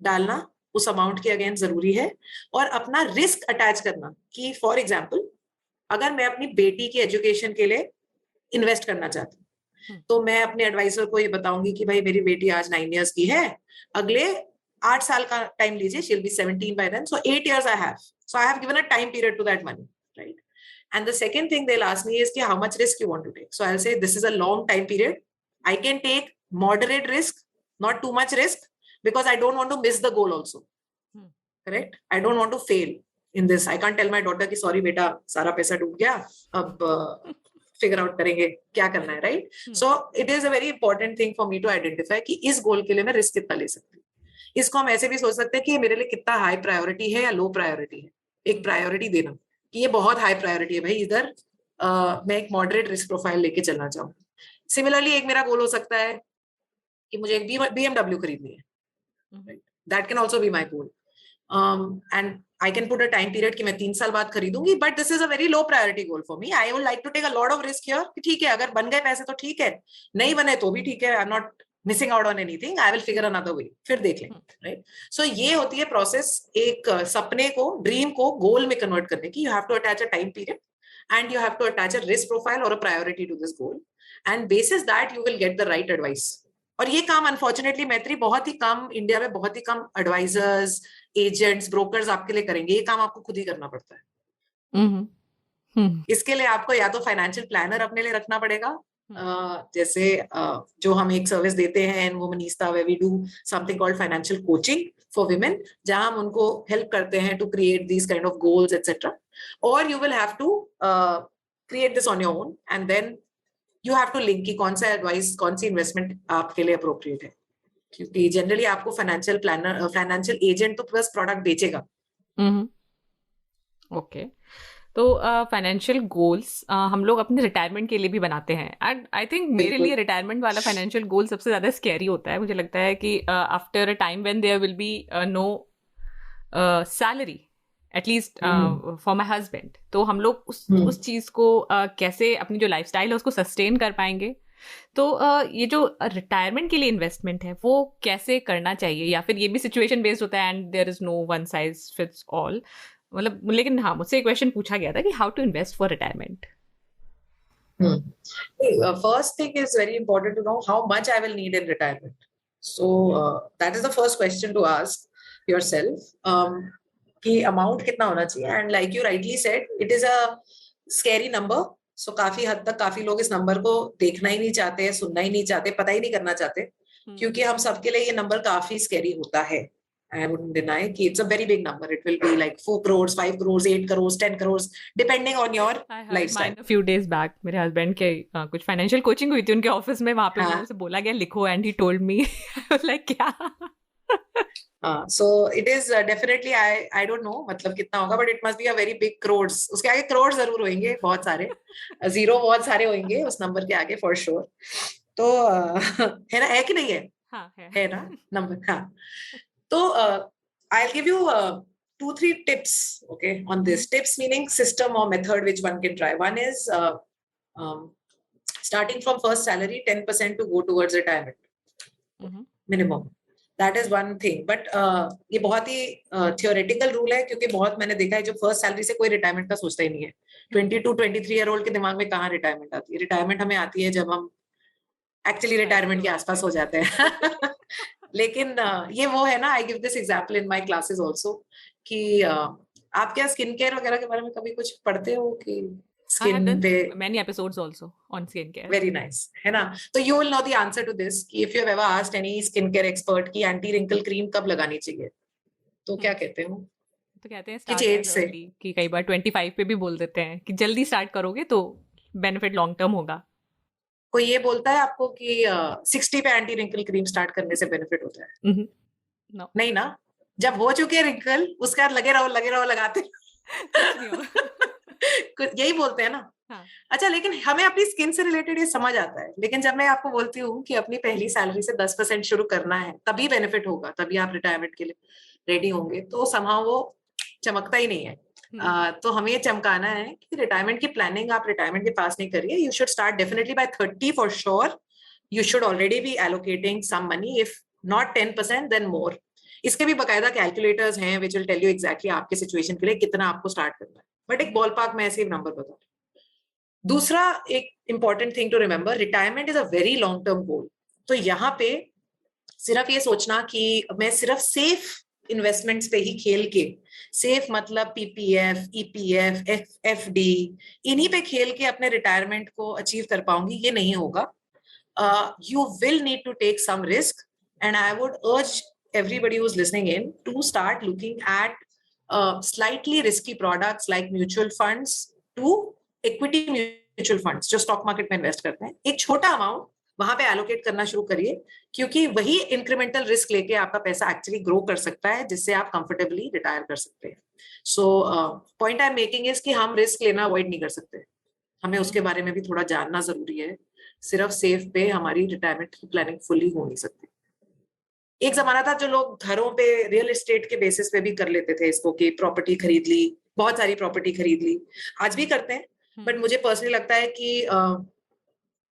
डालना उस अमाउंट के अगेंस्ट जरूरी है, और अपना रिस्क अटैच करना कि फॉर एग्जांपल अगर मैं अपनी बेटी की एजुकेशन के लिए इन्वेस्ट करना चाहती हूँ तो मैं अपने एडवाइजर को ये बताऊंगी कि भाई मेरी बेटी आज 9 years की है, अगले 8 साल का टाइम लीजिए, she'll be 17 by then, so 8 years I have, so I have given a time period to that money, right? And the second thing they'll ask me is how much risk you want to take. So I'll say this is a long time period. I can take moderate risk, not too much risk, because I don't want to miss the goal also. Correct? I don't want to fail in this. I can't tell my daughter कि sorry बेटा सारा पैसा डूब गया, अब figure out करेंगे क्या करना है, right? So it is a very important thing for me to identify कि इस गोल के लिए मैं रिस्क कितना ले सकती हूँ. इसको हम ऐसे भी सोच सकते हैं कि मेरे लिए कितना हाई प्रायोरिटी है या लो प्रायोरिटी है. एक प्रायोरिटी देना कि ये बहुत हाई प्रायोरिटी है भाई, इधर मैं एक मॉडरेट रिस्क प्रोफाइल लेके चलना चाहूँ. सिमिलरली एक मेरा गोल हो सकता है कि मुझे एक BMW खरीदनी है. That can also be my goal, and I can put a time period कि मैं 3 साल बाद खरीदूंगी, but this is a very low priority goal for me. I would like to take a lot of risk here कि ठीक है, अगर बन गए पैसे तो ठीक है, नहीं बने तो भी ठीक है, I am not missing out on anything, I will figure another way, फिर देख लेंगे, राइट? सो ये होती है प्रोसेस एक सपने को, ड्रीम को गोल में कन्वर्ट करने की. You have to attach a time period and you have to attach a risk profile और a priority to this goal, and basis that you will get the right advice. और ये काम unfortunately मैत्री बहुत ही कम, India में बहुत ही कम advisers, agents, brokers आपके लिए करेंगे. ये काम आपको खुद ही करना पड़ता है. इसके लिए आपको या तो फाइनेंशियल प्लानर अपने लिए रखना पड़ेगा, जैसे जो हम एक सर्विस देते हैं इन वुमनिस्ता, where we do something called financial coaching for women, जहां हम उनको हेल्प करते हैं to create these kind of goals etc. Or you will have to create this on your own, and then you have to link कि कौन सा advice, कौन सी investment आपके लिए अप्रोप्रिएट है, क्योंकि जनरली आपको फाइनेंशियल प्लानर, फाइनेंशियल एजेंट तो बस प्रोडक्ट बेचेगा. ओके, तो फाइनेंशियल गोल्स हम लोग अपने रिटायरमेंट के लिए भी बनाते हैं, एंड आई थिंक मेरे लिए रिटायरमेंट वाला फाइनेंशियल गोल सबसे ज़्यादा स्कैरी होता है. मुझे लगता है कि after a time when there will be no salary at least for my husband, तो हम लोग उस चीज़ को कैसे अपनी जो लाइफस्टाइल है उसको सस्टेन कर पाएंगे. तो ये जो रिटायरमेंट के लिए इन्वेस्टमेंट है वो कैसे करना चाहिए, या फिर ये भी सिचुएशन बेस्ड होता है and there is no one size fits all, मतलब. लेकिन हाँ, मुझसे एक क्वेश्चन पूछा गया था कि how to invest for retirement. First thing is very important to know how much I will need in retirement. So that is the first question to ask yourself. कि अमाउंट कितना होना चाहिए, and like you rightly said, it is a scary number. So काफी हद तक काफी लोग इस नंबर को देखना ही नहीं चाहते, सुनना ही नहीं चाहते, पता ही नहीं करना चाहते, क्योंकि हम सबके लिए ये नंबर काफी स्कैरी होता है. I wouldn't deny कि it's a very big number. It will be like 4 crores, 5 crores, 8 crores, 10 crores, depending on your I heard lifestyle. mine a few days back. मेरे हस्बैंड के कुछ फाइनेंशियल कोचिंग हुई थी उनके office में, वहां पे हाँ. उनसे बोला गया लिखो, and he told me like क्या. So it is definitely, I don't know मतलब कितना होगा, but it must be a very big crores. उसके आगे crores जरूर होंगे बहुत सारे, जीरो बहुत सारे होंगे उस नंबर के आगे for sure. तो है ना, है कि नहीं है? हाँ है ना नंबर. हाँ. तो I'll give you 2-3 tips, okay, on this. Tips meaning system or method which one can try. One is um, starting from first salary, 10% to go towards retirement minimum. That is one thing. But ये बहुत ही theoretical rule है, क्योंकि बहुत मैंने देखा है जो first salary से कोई रिटायरमेंट का सोचता ही नहीं है. 22-23 ईयर ओल्ड के दिमाग में कहाँ रिटायरमेंट आती है? रिटायरमेंट हमें आती है जब हम एक्चुअली रिटायरमेंट के आसपास हो जाते हैं. लेकिन ये वो है ना, I give this example in my classes also कि आप क्या स्किन केयर वगैरह के बारे में कभी कुछ पढ़ते हो कि स्किन पे? many episodes also on skin care. Very nice, है ना. तो you will know the answer to this कि if you have ever asked any skin care expert की एंटी रिंकल क्रीम कब लगानी चाहिए, तो क्या कहते हो? तो कहते हैं किस start एज as से? early, कि कई बार 25 पे भी बोल देते हैं कि जल्दी स्टार्ट करोगे तो बेनिफिट लॉन्ग टर्म होगा. कोई ये बोलता है आपको कि 60 पे एंटी रिंकल क्रीम स्टार्ट करने से बेनिफिट होता है? No. नहीं ना. जब हो चुके हैं रिंकल, उसके बाद लगे रहो लगाते. कुछ नहीं होगा. यही बोलते हैं ना. हाँ. अच्छा, लेकिन हमें अपनी स्किन से रिलेटेड ये समझ आता है, लेकिन जब मैं आपको बोलती हूँ कि अपनी पहली सैलरी से 10% शुरू करना है, तभी बेनिफिट होगा, तभी आप रिटायरमेंट के लिए रेडी होंगे, तो समहाउ वो चमकता ही नहीं है. तो हमें ये चमकाना है कि रिटायरमेंट की प्लानिंग आप रिटायरमेंट के पास नहीं करिए. You should start definitely by 30 for sure. You should already be allocating some money, if not 10% then more. इसके भी बकायदा कैलकुलेटर्स हैं which will tell you exactly आपके सिचुएशन के लिए कितना आपको स्टार्ट करना है, बट एक बॉल पार्क में ऐसे नंबर बता. दूसरा एक important thing to remember, retirement is a very long term goal. तो यहाँ पे सिर्फ ये सोचना कि मैं सिर्फ सेफ इन्वेस्टमेंट्स पे ही खेल के, सेफ मतलब पीपीएफ, ईपीएफ, एफडी, इन्हीं पे खेल के अपने रिटायरमेंट को अचीव कर पाऊंगी, ये नहीं होगा. You will need to take some risk, and I would urge everybody who's listening in to start looking at slightly risky products like mutual funds to equity mutual funds जो stock market में invest करते हैं. एक छोटा amount वहां पे allocate करना शुरू करिए, क्योंकि वही इंक्रीमेंटल रिस्क लेके आपका पैसा एक्चुअली ग्रो कर सकता है, जिससे आप कंफर्टेबली रिटायर कर सकते हैं. So point I am making is कि हम रिस्क लेना अवॉइड नहीं कर सकते, हमें उसके बारे में भी थोड़ा जानना जरूरी है. सिर्फ सेफ पे हमारी रिटायरमेंट की प्लानिंग फुली हो नहीं सकती. एक जमाना था जो लोग घरों पे रियल एस्टेट के बेसिस पे भी कर लेते थे इसको, कि प्रॉपर्टी खरीद ली, बहुत सारी प्रॉपर्टी खरीद ली, आज भी करते हैं. बट मुझे पर्सनली लगता है कि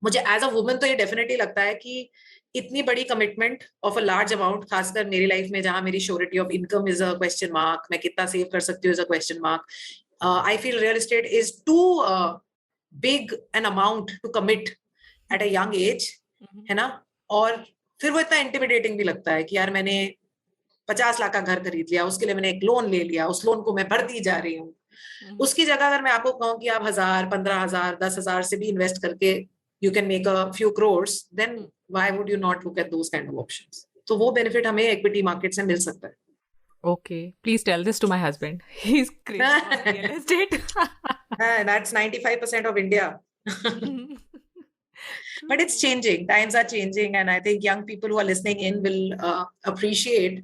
मुझे एज अ वुमन तो ये डेफिनेटली लगता है कि इतनी बड़ी commitment of a large amount, खासकर मेरी लाइफ में जहां मेरी surety of income is a question mark, मैं कितना सेव कर सकती हूँ is a question mark. I feel real estate is too big an amount to commit at a young age, है ना. और फिर वो इतना इंटिमिडेटिंग भी लगता है कि यार मैंने 50 लाख का घर खरीद लिया, उसके लिए मैंने एक लोन ले लिया, उस लोन को मैं भरती जा रही हूँ. उसकी जगह अगर मैं आपको कहूँ कि आप 1000, 15,000, 10,000 से भी इन्वेस्ट करके you can make a few crores, then why would you not look at those kind of options. तो वो बेनिफिट हमें इक्विटी मार्केट से मिल सकता है. Okay, please tell this to my husband. He's crazy about real estate. That's 95% of India. But it's changing. Times are changing, and I think young people who are listening in will appreciate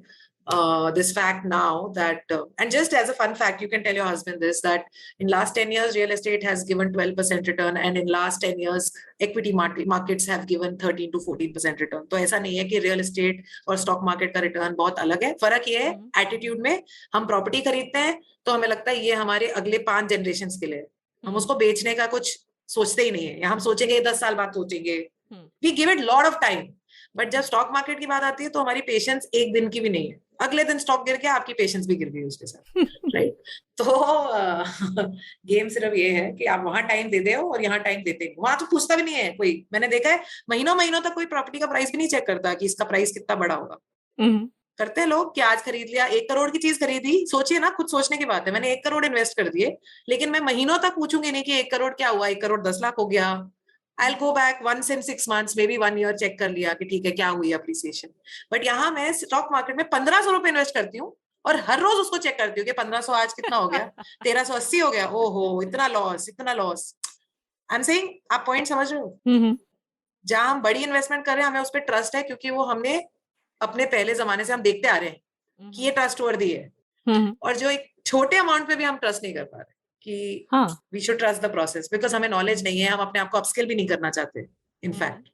this fact now. That and just as a fun fact, you can tell your husband this, that in last 10 years, real estate has given 12% return, and in last 10 years, equity markets have given 13 to 14% return. तो ऐसा नहीं है कि real estate और stock market का return बहुत अलग है. फर्क ये है attitude में. हम property खरीदते हैं तो हमें लगता है ये हमारे अगले 5 generations के लिए, हम उसको बेचने का कुछ सोचते ही नहीं है, या हम सोचेंगे 10 साल बाद सोचेंगे. We give it lot of time. But जब स्टॉक मार्केट की बात आती है तो हमारी पेशेंस एक दिन की भी नहीं है. अगले दिन स्टॉक गिर गया, आपकी पेशेंस भी गिर गई उसके साथ. राइट. तो गेम सिर्फ ये है कि आप वहां टाइम दे दो और यहाँ टाइम देते नहीं. वहां तो पूछता भी नहीं है कोई. मैंने देखा है महीनों महीनों तक कोई प्रॉपर्टी का प्राइस भी नहीं चेक करता कि इसका प्राइस कितना बड़ा होगा. करते हैं लोग कि आज खरीद लिया, 1 करोड़ की चीज खरीदी, सोचिए ना, खुद सोचने की बात है, मैंने 1 करोड़ इन्वेस्ट कर दिए, लेकिन मैं महीनों तक पूछूंगी नहीं कि 1 करोड़ क्या हुआ, 1 करोड़ 10 लाख हो गया। I will go back once in 6 months, maybe 1 year, check कर लिया कि ठीक है क्या हुई अप्रिसिएशन। बट यहाँ मैं स्टॉक मार्केट में 1500 रुपए इन्वेस्ट करती हूँ और हर रोज उसको चेक करती हूँ कि 1500 आज कितना हो गया, 1380 हो गया, ओहो इतना लॉस, इतना लॉस। आई एम सेइंग, आप पॉइंट समझ रहे हो? जहां हम बड़ी इन्वेस्टमेंट कर रहे हैं, हमें उस पर ट्रस्ट है क्योंकि वो हमने अपने पहले जमाने से हम देखते आ रहे हैं कि ये ट्रस्टवर्दी है। और जो एक छोटे अमाउंट पे भी हम ट्रस्ट नहीं कर पा रहे कि we should trust the process, because हमें नॉलेज नहीं है, हम अपने आप को अपस्किल भी नहीं करना चाहते इनफैक्ट।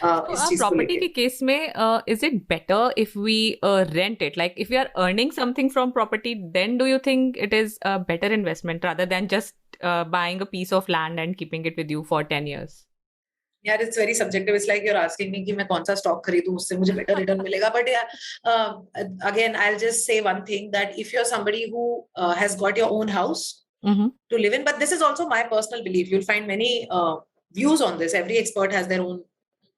इस चीज को प्रॉपर्टी लेके के केस में is it better if we rent it, like if you are earning something from property, then do you think it is a better investment rather than just buying a piece of land and keeping it with you for 10 years? यार it's very subjective, it's like you are asking me कि मैं कौन सा stock खरीदूं उससे मुझे better return मिलेगा। But again I will just say one thing, that if you are somebody who has got your own house to live in, but this is also my personal belief. You'll find many views on this. Every expert has their own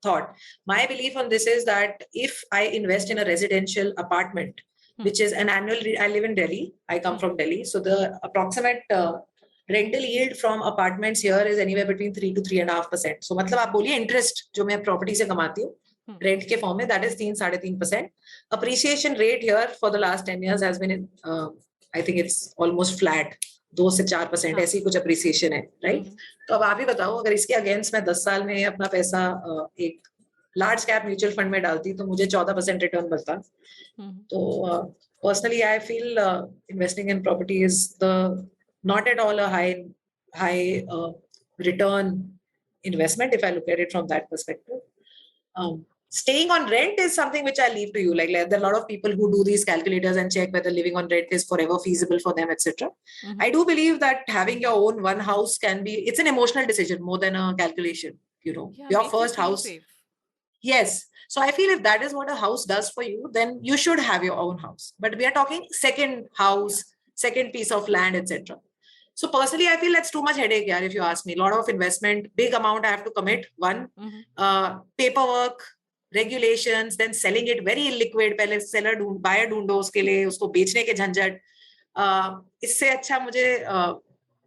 thought. My belief on this is that if I invest in a residential apartment, which is an annual, I live in Delhi, I come from Delhi, so the approximate rental yield from apartments here is anywhere between 3 to 3.5%. So मतलब आप बोलिए interest जो मैं property से कमाती हूँ rent के form में, that is 3-3.5%. Appreciation rate here for the last 10 years has been I think it's almost flat, 2 से 4% ऐसी कुछ अप्रिसिएशन है, राइट? तो अब आप ही बताओ, अगर इसके अगेंस्ट मैं 10 साल में अपना पैसा एक लार्ज कैप म्यूचुअल फंड में डालती तो मुझे 14% रिटर्न मिलता। तो personally I feel investing in property is the not at all a high return investment if I look at it from that perspective. Staying on rent is something which I leave to you. Like there are a lot of people who do these calculators and check whether living on rent is forever feasible for them, etc. I do believe that having your own one house can be, it's an emotional decision more than a calculation, you know. Yeah, your makes you first feel house. safe. Yes. So I feel if that is what a house does for you, then you should have your own house. But we are talking second house, second piece of land, etc. So personally, I feel that's too much headache, yaar, if you ask me. A lot of investment, big amount I have to commit. One, paperwork, regulations, then selling it very illiquid. पहले seller buyer ढूंढो उसके लिए, उसको बेचने के झंझट. इससे अच्छा मुझे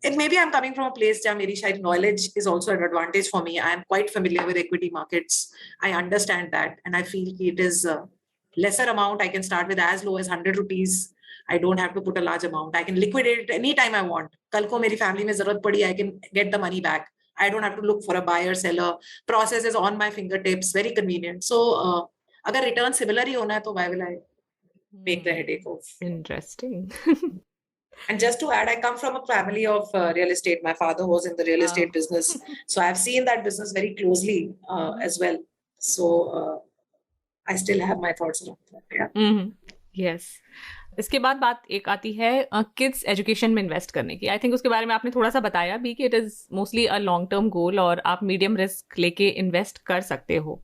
and maybe I'm coming from a place जहाँ मेरी शायद knowledge is also an advantage for me. I am quite familiar with equity markets. I understand that, and I feel it is a lesser amount. I can start with as low as 100 rupees. I don't have to put a large amount. I can liquidate it anytime I want. कल को मेरी family में जरूरत पड़ी, I can get the money back. I don't have to look for a buyer seller. Process is on my fingertips. Very convenient. So अगर return similar ही होना है तो why will I make the headache of? Interesting. And just to add, I come from a family of real estate. My father was in the real estate business. So I've seen that business very closely as well. So I still have my thoughts around that. Yeah. Yes. इसके बाद बात एक आती है kids education में invest करने की। I think उसके बारे में आपने थोड़ा सा बताया भी कि it is mostly a long term गोल और आप मीडियम रिस्क लेके इन्वेस्ट कर सकते हो,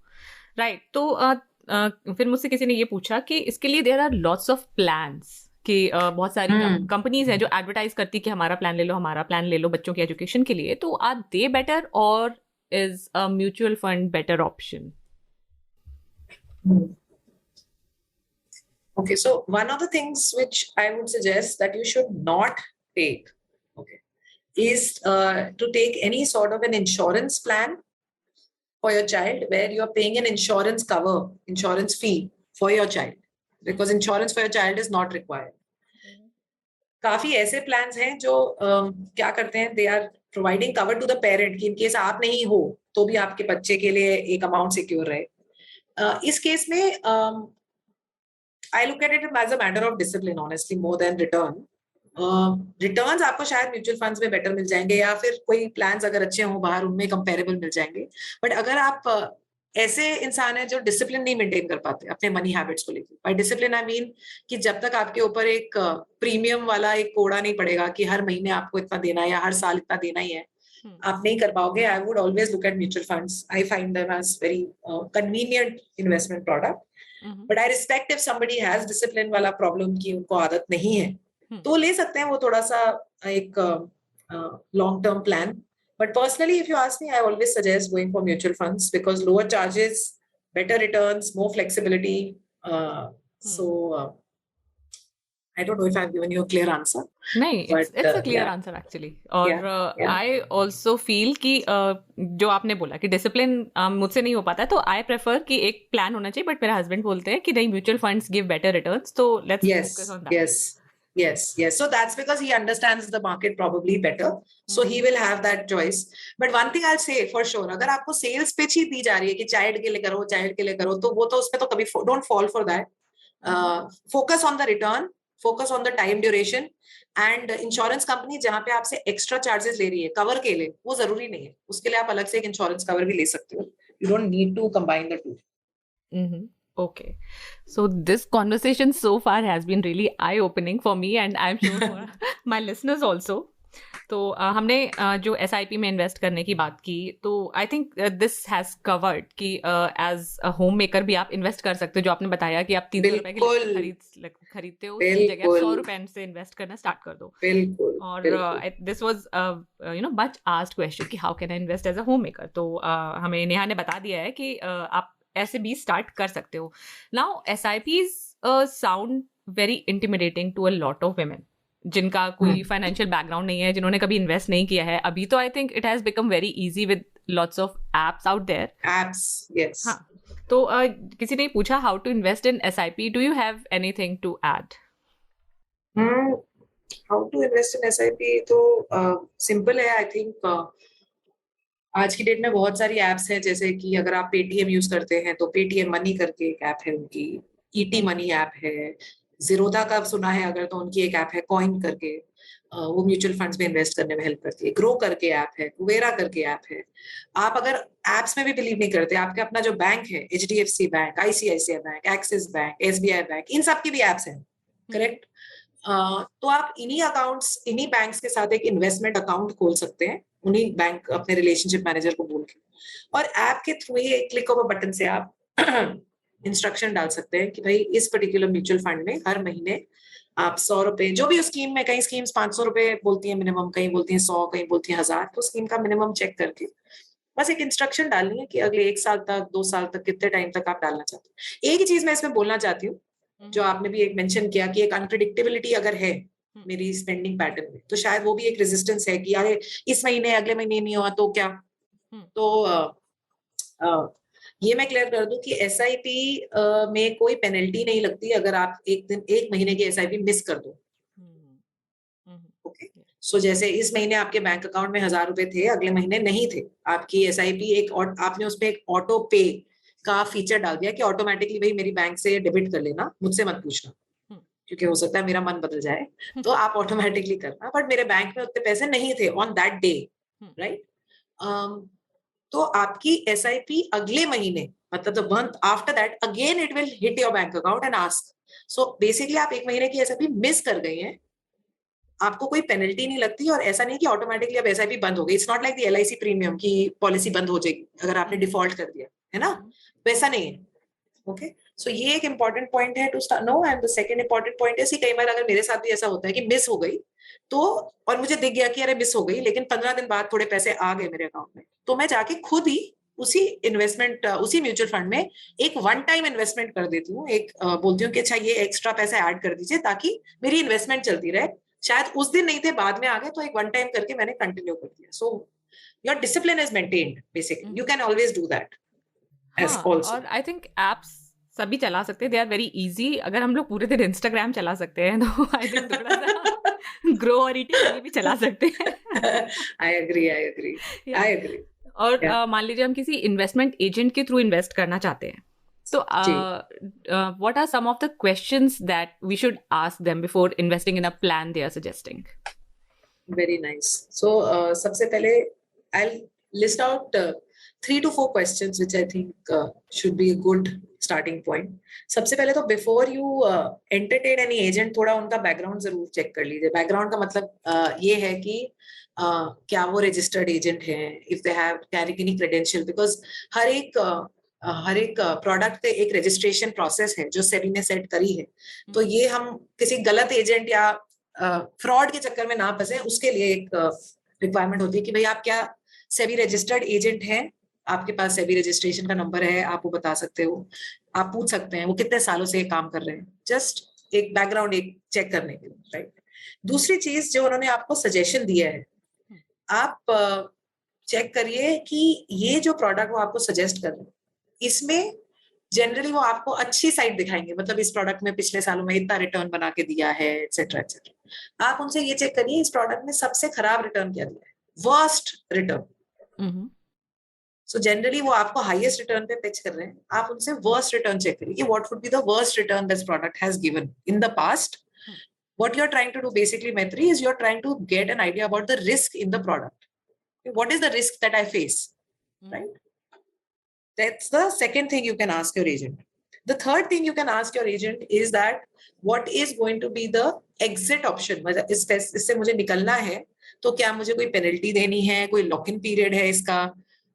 राइट? तो फिर मुझसे किसी ने ये पूछा कि इसके लिए there are lots of plans, कि बहुत सारी कंपनीज हैं जो एडवर्टाइज करती कि हमारा प्लान ले लो, हमारा प्लान ले लो बच्चों की एजुकेशन के लिए। तो आर दे बेटर और is a mutual fund better option? Okay, so one of the things which I would suggest that you should not take, okay, is to take any sort of an insurance plan for your child where you are paying an insurance cover, insurance fee for your child, because insurance for your child is not required. काफी ऐसे plans हैं जो क्या करते हैं, they are providing cover to the parent कि in case आप नहीं हो तो भी आपके बच्चे के लिए एक अमाउंट सिक्योर रहे। इस केस में I look at it as a matter of discipline, honestly, more than return. Returns आपको शायद म्यूचुअल फंड्स में बेटर मिल जाएंगे या फिर कोई प्लान्स अगर अच्छे हों बाहर उनमें कंपेरेबल मिल जाएंगे। बट अगर आप ऐसे इंसान है जो डिसिप्लिन नहीं मेंटेन कर पाते अपने मनी हैबिट्स को लेकर, बाय डिसिप्लिन आई मीन कि जब तक आपके ऊपर एक प्रीमियम वाला एक कोड़ा नहीं पड़ेगा कि हर महीने आपको इतना देना है या हर साल इतना देना ही है, आप नहीं कर पाओगे। I would always look at mutual funds. I find them as very convenient investment product. But I respect if somebody has discipline वाला प्रॉब्लम की उनको आदत नहीं है तो ले सकते हैं वो थोड़ा सा एक long term plan. But personally, if you ask me, I always suggest going for mutual funds because lower charges, better returns, more flexibility, So I don't know if I've given you a clear answer. नहीं, it's a clear yeah, answer actually. और yeah. I also feel कि जो आपने बोला कि discipline मुझसे नहीं हो पाता, तो I prefer कि एक प्लान होना चाहिए, बट मेरे हस्बैंड बोलते हैं कि नहीं, mutual funds give better returns, तो let's focus on that. Yes. So that's because he understands the market probably better. So he will have that choice. But one thing I'll say for sure, अगर आपको sales pitch ही दी जा रही है कि child के लिए करो, तो वो तो उसमें तो कभी don't fall for that. Focus on the return, focus on the time duration, and insurance company जहाँ पे आपसे extra charges ले रही है cover के लिए, वो जरूरी नहीं है. उसके लिए आप अलग से एक insurance cover भी ले सकते हो. You don't need to combine the two. Okay. So this conversation so far has been really eye-opening for me, and I'm sure for my listeners also. तो हमने जो SIP में इन्वेस्ट करने की बात की, तो I think this has covered कि एज अ होम मेकर भी आप इन्वेस्ट कर सकते हो. जो आपने बताया कि आप 300 रुपए के खरीदते हो, उसकी जगह 100 रुपए से इन्वेस्ट करना स्टार्ट कर दो. और this was much asked question कि how can I invest as a homemaker. Neha हमें नेहा ने बता दिया है कि आप ऐसे भी स्टार्ट कर सकते हो. Now SIPs sound very intimidating to a lot of women जिनका कोई फाइनेंशियल बैकग्राउंड नहीं है, जिन्होंने कभी इन्वेस्ट नहीं किया है. अभी तो I think it has become very easy with lots of apps out there. Yes. हाँ, तो किसी ने पूछा how to invest in SIP. Do you have anything to add? How to invest in SIP तो सिंपल है. I think आज की date में बहुत सारी एप्स हैं, जैसे कि अगर आप पेटीएम यूज करते हैं तो पेटीएम मनी करके एक ऐप है उनकी, ईटी मनी ऐप है, जीरोधा का सुना है अगर तो उनकी एक ऐप है कॉइन करके, वो म्यूचुअल फंड्स में इन्वेस्ट करने में हेल्प करती है. ग्रो करके ऐप है, कुवेरा करके ऐप है. आप अगर एप्स में भी बिलीव नहीं करते, आपके अपना जो बैंक है, HDFC bank, ICICI bank, Axis bank, SBI bank, इन सब की भी एप्स हैं, करेक्ट. तो आप इन्हीं बैंक्स के साथ एक इन्वेस्टमेंट अकाउंट खोल सकते हैं, उन्हीं बैंक अपने रिलेशनशिप मैनेजर को बोल के, और ऐप के थ्रू ही एक क्लिक ऑफ अ बटन से आप इंस्ट्रक्शन डाल सकते हैं कि भाई इस पर्टिकुलर म्यूचुअल फंड में हर महीने आप 100 रुपए, जो भी उस स्कीम में, कई स्कीम्स 500 रुपए बोलती है मिनिमम, कहीं बोलती है 100, कहीं बोलती है 1000, तो स्कीम का मिनिमम चेक करके बस एक इंस्ट्रक्शन डालनी है कि अगले 1 साल तक, 2 साल तक, कितने टाइम तक आप डालना चाहते हैं. एक ही चीज मैं इसमें बोलना चाहती हूँ, जो आपने भी एक मेंशन किया कि एक अनप्रेडिक्टेबिलिटी अगर है मेरी स्पेंडिंग पैटर्न में, तो शायद वो भी एक रेजिस्टेंस है कि अरे इस महीने अगले महीने नहीं हुआ तो क्या. तो ये मैं क्लियर कर दूं कि SIP में कोई पेनल्टी नहीं लगती अगर आप एक महीने की SIP मिस कर दो. ओके. सो जैसे इस महीने आपके बैंक अकाउंट में 1000 रुपए थे, अगले महीने नहीं थे, आपकी SIP एक, और आपने उसमें एक ऑटो पे का फीचर डाल दिया कि ऑटोमेटिकली भाई मेरी बैंक से डेबिट कर लेना, मुझसे मत पूछना, क्योंकि हो सकता है मेरा मन बदल जाए, तो आप ऑटोमेटिकली करना. बट मेरे बैंक में उतने पैसे नहीं थे ऑन दैट डे, राइट. तो आपकी SIP अगले महीने, मतलब the month after that, again it will hit your bank account and ask. So basically आप एक महीने की SIP मिस कर गए हैं, आपको कोई पेनल्टी नहीं लगती, और ऐसा नहीं कि ऑटोमेटिकली अब SIP बंद हो गई. It's not like the LIC premium की पॉलिसी बंद हो जाएगी अगर आपने डिफॉल्ट कर दिया है ना, वैसा नहीं है. ओके. सो ये एक इंपॉर्टेंट पॉइंट है to know. And the second important point है कि कई बार अगर मेरे साथ भी ऐसा होता है कि मिस हो गई, तो और मुझे दिख गया कि अरे मिस हो गई, लेकिन 15 दिन बाद थोड़े पैसे आ गए मेरे अकाउंट में, तो मैं जाके खुद ही उसी इन्वेस्टमेंट, उसी म्यूचुअल फंड में एक वन टाइम इन्वेस्टमेंट कर देती हूँ. एक बोलती हूँ कि अच्छा ये एक्स्ट्रा पैसे ऐड कर दीजिए ताकि मेरी इन्वेस्टमेंट चलती रहे. शायद उस दिन नहीं थे, बाद में आ गए, तो एक वन टाइम करके मैंने कंटिन्यू कर दिया. So your discipline is maintained basically. You can always do that as also. और आई थिंक एप्स सभी चला सकते हैं, दे आर वेरी इजी. अगर हम लोग पूरे दिन इंस्टाग्राम चला सकते हैं, तो आई थिंक थोड़ा सा ग्रो और ईटी भी चला सकते हैं. I agree. और मान लीजिए हम किसी इन्वेस्टमेंट एजेंट के थ्रू इन्वेस्ट करना चाहते हैं, तो what are some of the questions that we should ask them before investing in a plan they are suggesting? Very nice. So सबसे पहले I will list out 3 to 4 questions which I think should be a good starting point. सबसे पहले तो before you entertain any agent, थोड़ा उनका background जरूर check कर लीजिए. बैकग्राउंड का मतलब ये है कि क्या वो रजिस्टर्ड एजेंट हैं, if they have carry any credential, because हर एक प्रोडक्ट पे एक रजिस्ट्रेशन प्रोसेस है जो सेबी ने सेट करी है. तो ये हम किसी गलत एजेंट या फ्रॉड के चक्कर में ना फंसे, उसके लिए एक रिक्वायरमेंट होती है कि भाई आप क्या सेबी रजिस्टर्ड एजेंट हैं, आपके पास सेबी रजिस्ट्रेशन का नंबर है, आप वो बता सकते हो, आप पूछ सकते हैं वो कितने सालों से ये काम कर रहे हैं, जस्ट एक बैकग्राउंड एक चेक करने के लिए, राइट। दूसरी चीज जो उन्होंने आपको सजेशन दिया है, आप चेक करिए कि ये जो प्रोडक्ट वो आपको सजेस्ट कर रहे हैं, इसमें जनरली वो आपको अच्छी साइड दिखाएंगे, मतलब इस प्रोडक्ट में पिछले सालों में इतना रिटर्न बना के दिया है, एक्सेट्रा एक्सेट्रा। आप उनसे ये चेक करिए इस प्रोडक्ट में सबसे खराब रिटर्न क्या दिया है, वर्स्ट रिटर्न। सो जनरली वो आपको हाईएस्ट रिटर्न पे पिच कर रहे हैं, आप उनसे वर्स्ट रिटर्न चेक करिए कि what would be the worst return this product has given in the past. What you're trying to do basically, Maitri, is you're trying to get an idea about the risk in the product. What is the risk that I face, right? That's the second thing you can ask your agent. The third thing you can ask your agent is that what is going to be the exit option? मतलब इससे मुझे निकलना है तो क्या मुझे कोई penalty देनी है, कोई लॉक इन पीरियड है इसका?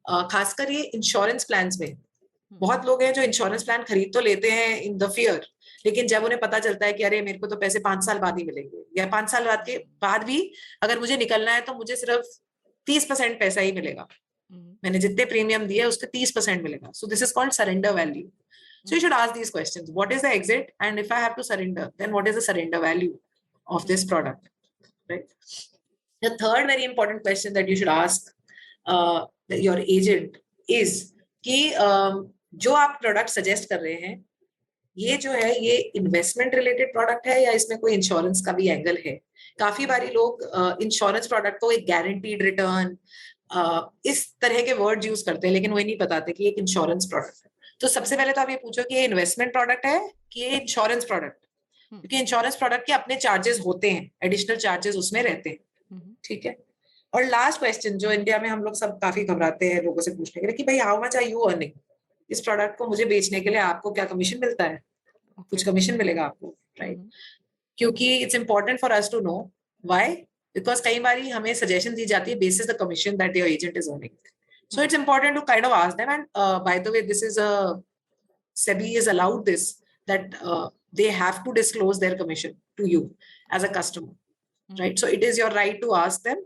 खासकर ये इंश्योरेंस प्लान्स में बहुत लोग हैं जो इंश्योरेंस प्लान खरीद तो लेते हैं इन द फियर, लेकिन जब उन्हें पता चलता है कि अरे मेरे को तो पैसे 5 साल बाद ही मिलेंगे, या 5 साल बाद के बाद भी अगर मुझे निकलना है तो मुझे सिर्फ 30% पैसा ही मिलेगा, मैंने जितने प्रीमियम दिए उसके 30% मिलेगा. सो this is called surrender value. So you should ask these questions. What is the exit? And if I have to surrender, then what is the surrender value of this product? Right. The third very important question that you should ask your agent is कि जो आप product suggest कर रहे हैं ये जो है ये इन्वेस्टमेंट रिलेटेड प्रोडक्ट है या इसमें कोई इंश्योरेंस का भी एंगल है. काफी बारी लोग इंश्योरेंस प्रोडक्ट को एक गारंटीड रिटर्न इस तरह के वर्ड यूज करते हैं, लेकिन वही नहीं बताते कि एक इंश्योरेंस प्रोडक्ट है. तो सबसे पहले तो आप ये पूछो कि ये इन्वेस्टमेंट प्रोडक्ट है कि ये इंश्योरेंस प्रोडक्ट, क्योंकि इंश्योरेंस प्रोडक्ट के अपने चार्जेस होते हैं, एडिशनल चार्जेस उसमें रहते हैं. ठीक है. और लास्ट क्वेश्चन जो इंडिया में हम लोग सब काफी घबराते हैं लोगों से पूछने के लिए कि भाई how much are you earning, इस प्रोडक्ट को मुझे बेचने के लिए आपको क्या कमीशन मिलता है? कुछ कमीशन मिलेगा आपको, राइट? क्योंकि it's important for us to know why, because कई बार हमें सजेशन दी जाती है basis the commission that your agent is earning. So it's important to kind of ask them. And by the way, this is SEBI is allowed this, that they have to disclose their commission to you as a customer, right? So it is your right to ask them.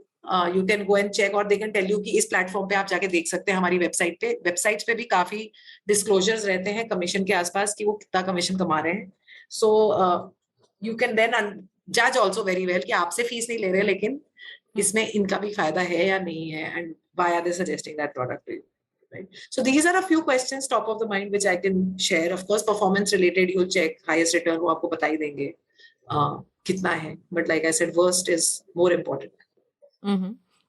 You can go and check, or they can tell you कि इस platform पे आप जाके देख सकते हैं, हमारी website पे, वेबसाइट्स पे भी काफी डिस्क्लोजर्स रहते हैं कमीशन के आसपास कि वो कितना कमीशन कमा रहे हैं. So you can then judge also very well कि आपसे फीस नहीं ले रहे, लेकिन इसमें इनका भी फायदा है या नहीं है, and why are they suggesting that product to you, right? So these are a few questions top of the mind which I can share. Of course performance related you'll check, highest return वो आपको बता ही देंगे कितना है, but like I said worst is more important.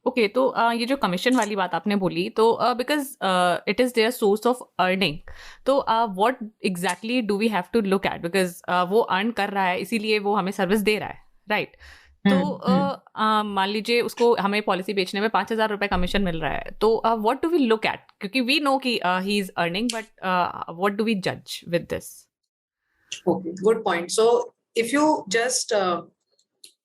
Okay, तो ये जो commission वाली बात आपने बोली, तो because it is their source of earning, तो what exactly do we have to look at? Because वो अर्न कर रहा है इसीलिए वो हमें सर्विस दे रहा है, राइट? तो मान लीजिए उसको हमें पॉलिसी बेचने में 5,000 रुपए कमीशन मिल रहा है, तो what do we look at? क्योंकि वी नो कि he is earning, but what do we जज with this? Okay, good point. So if you just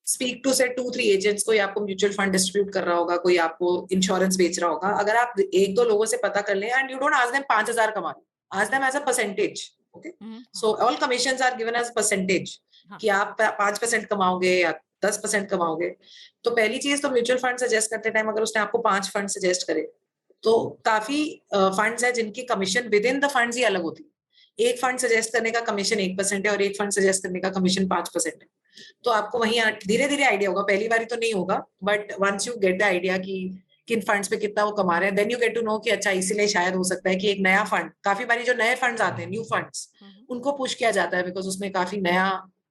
speak to say 2-3 agents, कोई आपको म्यूचुअल फंड डिस्ट्रीब्यूट कर रहा होगा, कोई आपको इंश्योरेंस बेच रहा होगा, अगर आप 1-2 लोगों से पता कर लें, and you don't ask them 5,000 कमा रहे, ask them as a percentage. Okay, so all commissions are given as percentage, कि आप 5% कमाओगे या 10% कमाओगे. तो पहली चीज तो म्यूचुअल फंड सजेस्ट करते टाइम अगर उसने आपको 5 फंड सजेस्ट करे, तो काफी फंड्स है जिनकी commission within the funds ही अलग होती है. एक फंड सजेस्ट करने का कमीशन 1% है और एक फंड सजेस्ट करने का कमीशन 5% है. तो आपको वहीं धीरे धीरे आइडिया होगा, पहली बारी तो नहीं होगा, but once you get the idea कि किन फंड्स पे कितना वो कमा रहे हैं, then you get to know कि अच्छा इसीलिए शायद हो सकता है कि एक नया फंड, काफी बारी जो नए फंड्स आते हैं, न्यू फंड्स, उनको पुश किया जाता है बिकॉज उसमें काफी नया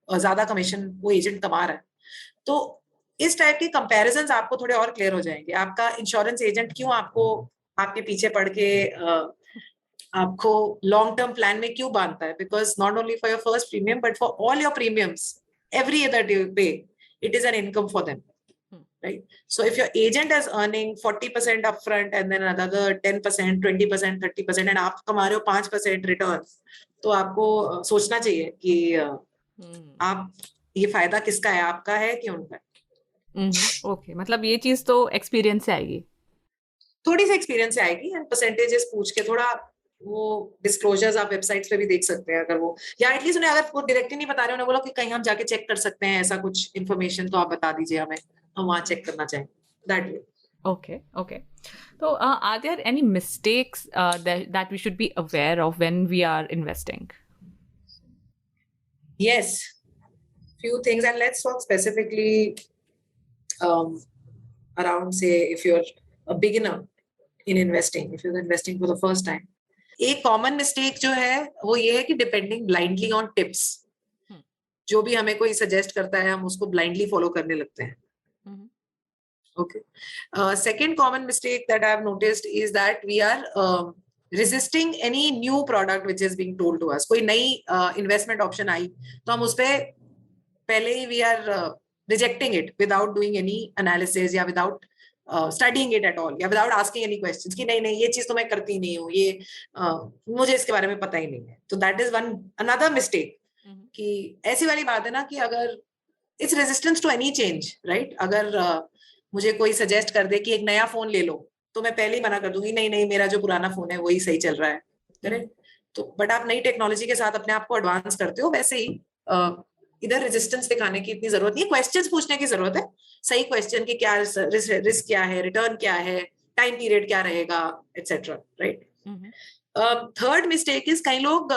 ज्यादा कमीशन वो एजेंट कमा रहा है. तो इस टाइप के कंपैरिजंस आपको थोड़े और क्लियर हो जाएंगे. आपका इंश्योरेंस एजेंट क्यों आपको आपके पीछे पड़ के आपको लॉन्ग टर्म प्लान में क्यों बांधता है? Because not only for your first premium but for all your premiums every other day pay, it is an income for them, right? So if your agent is earning 40% upfront and then another 10%, 20%, 30% and आप कमा रहे हो 5% return, तो आपको सोचना चाहिए कि आप ये फायदा किसका है, आपका है कि उनका है. ओके, मतलब ये चीज तो एक्सपीरियंस से आएगी, थोड़ी सी एक्सपीरियंस से आएगी. एंड परसेंटेजेस पूछ के थोड़ा वो डिस्क्लोजर्स आप वेबसाइट्स पे भी देख सकते हैं, अगर वो, या एटलीस्ट उन्हें अगर वो डायरेक्टली नहीं बता रहे, उन्हें बोला कि कहीं हम जाके चेक कर सकते हैं ऐसा कुछ इन्फॉर्मेशन, तो आप बता दीजिए हमें, हम वहां चेक करना चाहेंगे. That way. Okay. So, are there any mistakes that we should be aware of when we are investing? Yes, few things, and let's talk specifically around, say, if you're a beginner in investing, if you're investing for the first time. एक common mistake जो है वो ये है कि depending blindly on tips, जो भी हमें कोई सजेस्ट करता है हम उसको ब्लाइंडली फॉलो करने लगते हैं. Okay. Second common mistake that I've noticed is that we are resisting any new product which is being told to us. कोई नई investment option आई तो हम उस पे पहले ही we are rejecting it without doing any analysis या without studying it at all या without asking any questions कि नहीं नहीं ये चीज तो मैं करती नहीं हूँ, ये मुझे इसके बारे में पता ही नहीं है. तो that is one another mistake कि ऐसी वाली बात है ना कि अगर it's resistance to any change, right? अगर मुझे कोई सजेस्ट कर दे कि एक नया फोन ले लो तो मैं पहले ही मना कर दूंगी नहीं नहीं मेरा जो पुराना फोन है वही सही चल रहा है. करेक्ट. तो बट आप नई टेक्नोलॉजी के साथ अपने आप को एडवांस करते हो, वैसे ही इधर रेजिस्टेंस दिखाने की इतनी जरूरत नहीं है. क्वेश्चंस पूछने की जरूरत है, सही क्वेश्चन कि क्या रिस्क क्या है, रिटर्न क्या है, टाइम पीरियड क्या रहेगा, etcetera. Right. Third mistake is कई लोग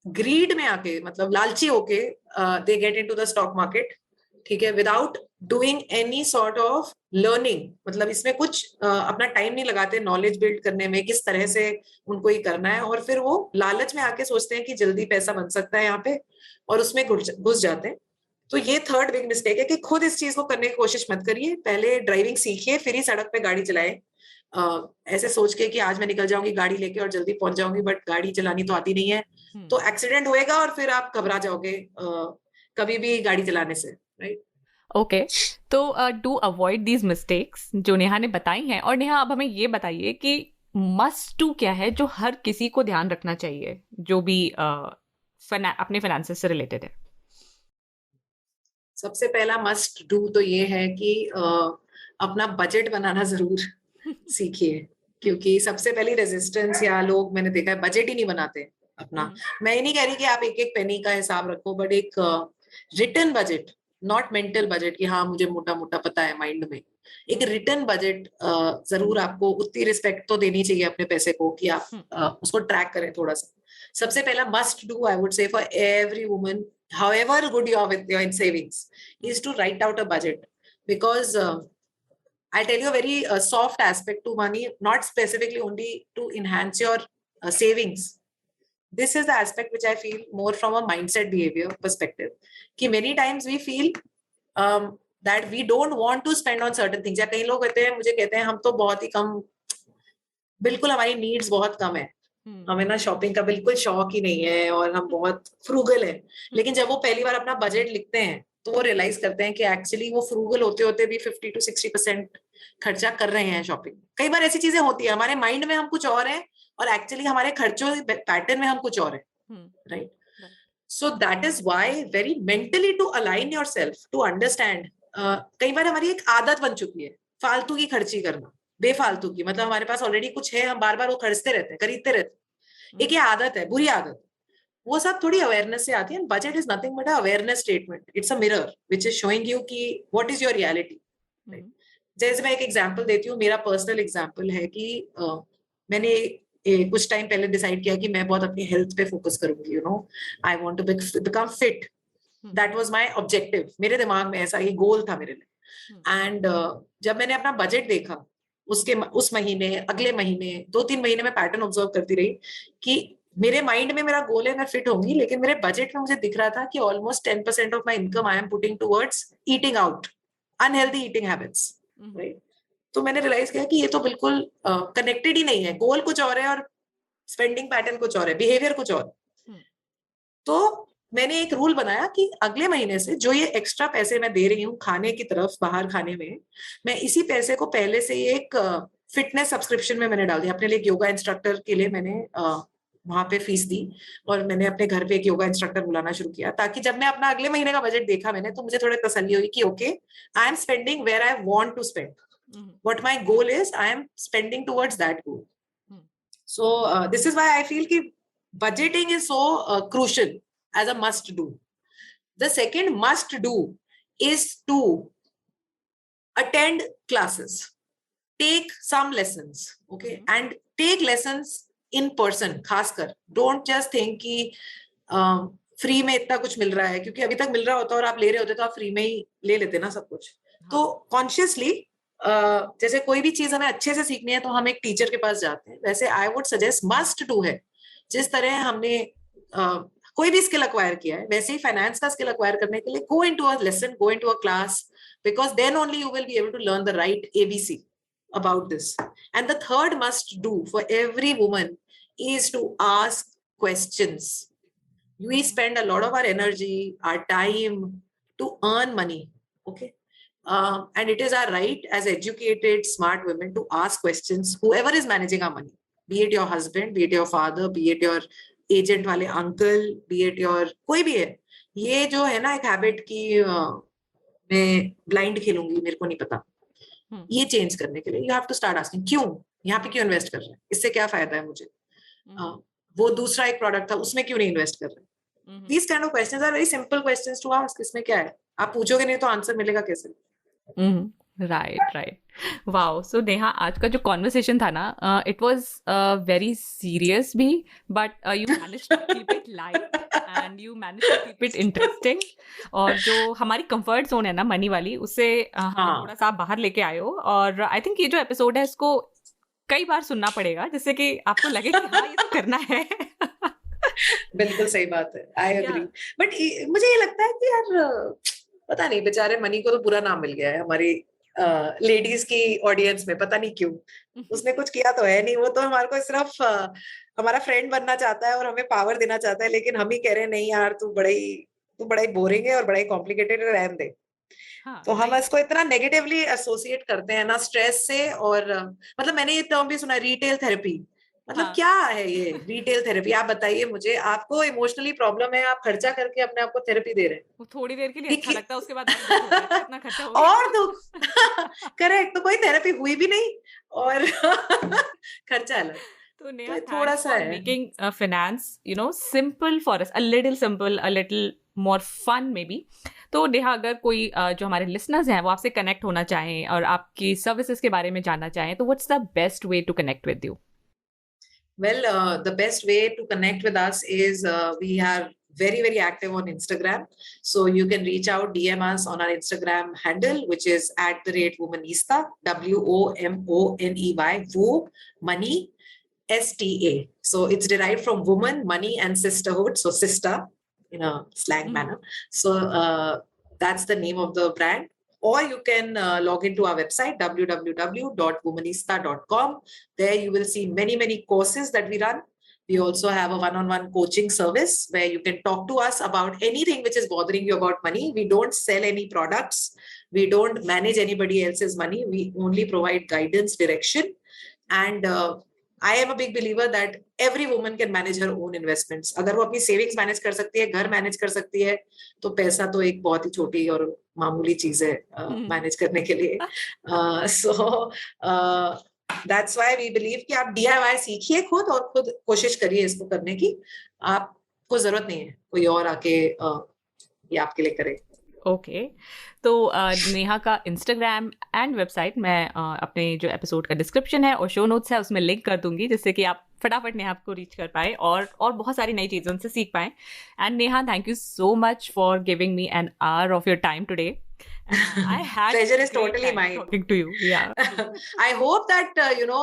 ग्रीड में आके मतलब लालची होके they get into the stock market, ठीक है, without doing any sort of learning. मतलब इसमें कुछ अपना टाइम नहीं लगाते नॉलेज बिल्ड करने में, किस तरह से उनको ये करना है, और फिर वो लालच में आके सोचते हैं कि जल्दी पैसा बन सकता है यहाँ पे और उसमें घुस जाते हैं. तो ये थर्ड बिग मिस्टेक है कि खुद इस चीज को करने की कोशिश मत करिए, पहले ड्राइविंग सीखिए फिर ही सड़क पे गाड़ी चलाए. ऐसे सोच के कि आज मैं निकल जाऊंगी गाड़ी लेके और जल्दी पहुंच जाऊंगी, बट गाड़ी चलानी तो आती नहीं है, तो एक्सीडेंट होएगा और फिर आप घबरा जाओगे कभी भी गाड़ी चलाने से. राइट. ओके, तो टू अवॉइड दीज मिस्टेक्स जो नेहा ने बताई हैं, और नेहा अब हमें ये बताइए कि मस्ट टू क्या है जो हर किसी को ध्यान रखना चाहिए जो भी अपने फाइनेंसेस से रिलेटेड है. सबसे पहला मस्ट डू तो ये है कि अपना बजट बनाना जरूर सीखिए, क्योंकि सबसे पहली रेजिस्टेंस या लोग मैंने देखा है बजट ही नहीं बनाते अपना. मैं ये नहीं कह रही कि आप एक एक पेनी का हिसाब रखो, बट एक return budget, not mental budget कि हाँ मुझे मोटा मोटा पता है माइंड में. एक रिटर्न बजट जरूर आपको उतनी रिस्पेक्ट तो देनी चाहिए अपने पैसे को कि आप उसको ट्रैक करें थोड़ा सा. सबसे पहला मस्ट डू आई वुड से for every woman, however good you are with your savings, is to write out a budget. Because I'll tell you a very soft aspect to money, not specifically only to enhance your savings. This is the aspect which I feel more from a mindset behavior perspective. कि many times we feel that we don't want to spend on certain things. या कई लोग कहते हैं, मुझे कहते हैं हम तो बहुत ही कम, बिल्कुल हमारी नीड्स बहुत कम है, हमें ना शॉपिंग का बिल्कुल शौक ही नहीं है और हम बहुत फ्रूगल है. लेकिन जब वो पहली बार अपना बजट लिखते हैं तो वो रियलाइज करते हैं कि एक्चुअली वो फ्रूगल होते होते भी 50 to 60% खर्चा कर रहे हैं शॉपिंग. कई बार ऐसी चीजें होती है हमारे माइंड में हम कुछ और हैं और एक्चुअली हमारे खर्चों पैटर्न में हम कुछ और है. Right. So that is why very mentally to align yourself to understand. कई बार हमारी एक आदत बन चुकी है फालतू की खर्ची करना, बेफालतू की, मतलब हमारे पास ऑलरेडी कुछ है, हम बार बार वो खर्चते रहते हैं, खरीदते रहते हैं. एक ये आदत है, बुरी आदत. वो सब थोड़ी अवेयरनेस से आती है. Budget is nothing but awareness statement. It's a mirror which is showing you कि व्हाट इज योर रियलिटी. जैसे मैं एक एग्जांपल देती हूँ, मेरा पर्सनल एग्जांपल है कि मैंने कुछ टाइम पहले डिसाइड किया कि मैं बहुत अपनी हेल्थ पे फोकस करूंगी. You know, I want to become fit. That was my objective. मेरे दिमाग में ऐसा ये गोल था मेरे लिए. एंड जब मैंने अपना बजट देखा उस महीने, अगले महीने, 2-3 महीने में पैटर्न ऑब्जर्व करती रही कि मेरे माइंड में मेरा गोल है मैं फिट होंगी, लेकिन मेरे बजट में मुझे दिख रहा था कि almost 10% of my income I am putting towards eating out, unhealthy eating habits. Right. तो मैंने रियलाइज किया कि ये तो बिल्कुल कनेक्टेड ही नहीं है. गोल कुछ और है और स्पेंडिंग पैटर्न कुछ और है, बिहेवियर कुछ और. तो मैंने एक रूल बनाया कि अगले महीने से जो ये एक्स्ट्रा पैसे मैं दे रही हूँ खाने की तरफ, बाहर खाने में, मैं इसी पैसे को पहले से एक फिटनेस सब्सक्रिप्शन में मैंने डाल दिया. अपने लिए एक योगा इंस्ट्रक्टर के लिए मैंने वहां पे फीस दी और मैंने अपने घर पे एक योगा इंस्ट्रक्टर बुलाना शुरू किया, ताकि जब मैं अपना अगले महीने का बजट देखा मैंने, तो मुझे थोड़ी तसल्ली हुई कि okay, I am spending where I want to spend. What my goal is, I am spending towards that goal. So this is why I feel कि budgeting is so crucial as a must do. The second must do is to attend classes. take some lessons, okay, and take lessons in person. खासकर don't just think कि free में इतना कुछ मिल रहा है, क्योंकि अभी तक मिल रहा होता और आप ले रहे होते तो आप फ्री में ही ले लेते ना सब कुछ. तो कॉन्शियसली जैसे कोई भी चीज हमें अच्छे से सीखनी है तो हम एक टीचर के पास जाते हैं, वैसे I would suggest must do है. जिस तरह हमने कोई भी स्किल अक्वायर किया है, वैसे ही फाइनेंस का स्किल अक्वायर करने के लिए go into a lesson, go into a class, because then only you will be able to learn the right ABC about this. And the third must do for every woman is to ask questions. We spend a lot of our energy, our time to earn money, okay? And it is our right as educated, smart women to ask questions, whoever is managing our money, be it your husband, be it your father, be it your agent वाले uncle, be it your कोई भी है. ये जो है ना एक habit की मैं ब्लाइंड खेलूंगी, मेरे को नहीं पता, ये चेंज करने के लिए you have to start asking, क्यों यहाँ पे क्यों इन्वेस्ट कर रहे हैं, इससे क्या फायदा है मुझे, वो दूसरा एक प्रोडक्ट था उसमें क्यों नहीं इन्वेस्ट कर रहे. These kind of questions are very simple questions to ask. इसमें क्या है, आप पूछोगे नहीं तो आंसर मिलेगा कैसे. राइट. वाओ. सो नेहा, आज का जो कॉन्वर्सेशन था ना, इट वाज वेरी सीरियस भी, but you managed to keep it light and you managed to keep it interesting. और जो हमारी कंफर्ट जोन है ना मनी वाली, उससे थोड़ा सा बाहर लेके आए हो. और आई थिंक ये जो एपिसोड है इसको कई बार सुनना पड़ेगा, जिससे कि आपको लगे कि हाँ ये तो करना है. बिल्कुल सही बात है, आई एग्री. बट मुझे ये लगता है कि यार पता नहीं, बेचारे मनी को तो बुरा नाम मिल गया है हमारी लेडीज की ऑडियंस में, पता नहीं क्यों. उसने कुछ किया तो है नहीं, वो तो हमारे को सिर्फ हमारा फ्रेंड बनना चाहता है और हमें पावर देना चाहता है, लेकिन हम ही कह रहे हैं नहीं यार तू बड़ा ही बोरिंग है और बड़ा ही कॉम्प्लिकेटेड है, रहने दे. तो हम इसको इतना नेगेटिवली एसोसिएट करते हैं ना स्ट्रेस से. और मतलब मैंने ये टर्म भी सुना, रिटेल थेरेपी. मतलब क्या है ये रिटेल थेरेपी? आप बताइए मुझे. आपको इमोशनली प्रॉब्लम है, आप खर्चा करके अपने आप को थेरेपी दे रहे हैं. वो थोड़ी देर के लिए अच्छा लगता है, उसके बाद इतना खर्चा हो गया और दुख. करेक्ट. तो कोई थेरेपी हुई भी नहीं और खर्चा अलग. तो नेहा, थोड़ा सा है making finance simple for us, a little simple, a little more fun maybe. तो नेहा, अगर कोई जो हमारे लिसनर्स हैं वो आपसे कनेक्ट होना चाहें और आपकी सर्विसेज के बारे में जानना चाहें, तो what's the best way to connect with you? Well, the best way to connect with us is we are very, very active on Instagram. So you can reach out, DM us on our Instagram handle, which is @womanista, WOMONEY, Money, STA. So it's derived from woman, money, and sisterhood. So sister in a slang manner. So that's the name of the brand. Or you can log into our website, www.womanista.com. There you will see many, many courses that we run. We also have a one-on-one coaching service where you can talk to us about anything which is bothering you about money. We don't sell any products. We don't manage anybody else's money. We only provide guidance, direction. And I am a big believer that every woman can manage her own investments. अगर वो अपनी savings manage कर सकती है, घर manage कर सकती है, तो पैसा तो एक बहुत ही छोटी और मामूली चीज है मैनेज करने के लिए. So that's why we believe कि आप DIY सीखिए खुद और खुद कोशिश करिए इसको करने की. आपको जरूरत नहीं है कोई और आके ये आपके लिए करे. ओके. तो नेहा का इंस्टाग्राम एंड वेबसाइट मैं अपने जो एपिसोड का डिस्क्रिप्शन है और शो नोट्स है उसमें लिंक कर दूंगी, जिससे कि आप फटाफट नेहा को रीच कर पाए और बहुत सारी नई चीज़ें उनसे सीख पाएं. And Neha, thank you so much for giving me an hour of your time today. I had pleasure is totally mine talking to you. Yeah. I hope that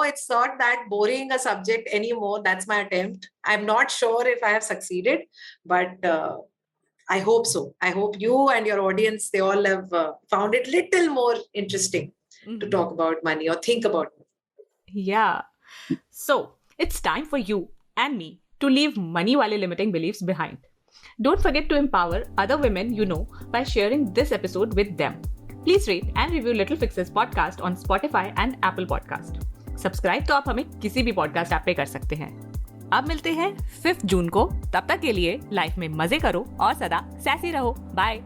it's not that boring a subject anymore. That's my attempt. I'm not sure if I have succeeded, but I hope so. I hope you and your audience, they all have found it little more interesting to talk about money or think about money. Yeah. So it's time for you and me to leave money wale limiting beliefs behind. Don't forget to empower other women you know by sharing this episode with them. Please rate and review Little Fixes podcast on Spotify and Apple Podcast. Subscribe तो आप हमें किसी भी podcast app पे कर सकते हैं. अब मिलते हैं 5 जून को. तब तक के लिए लाइफ में मजे करो और सदा सैसी रहो. बाय.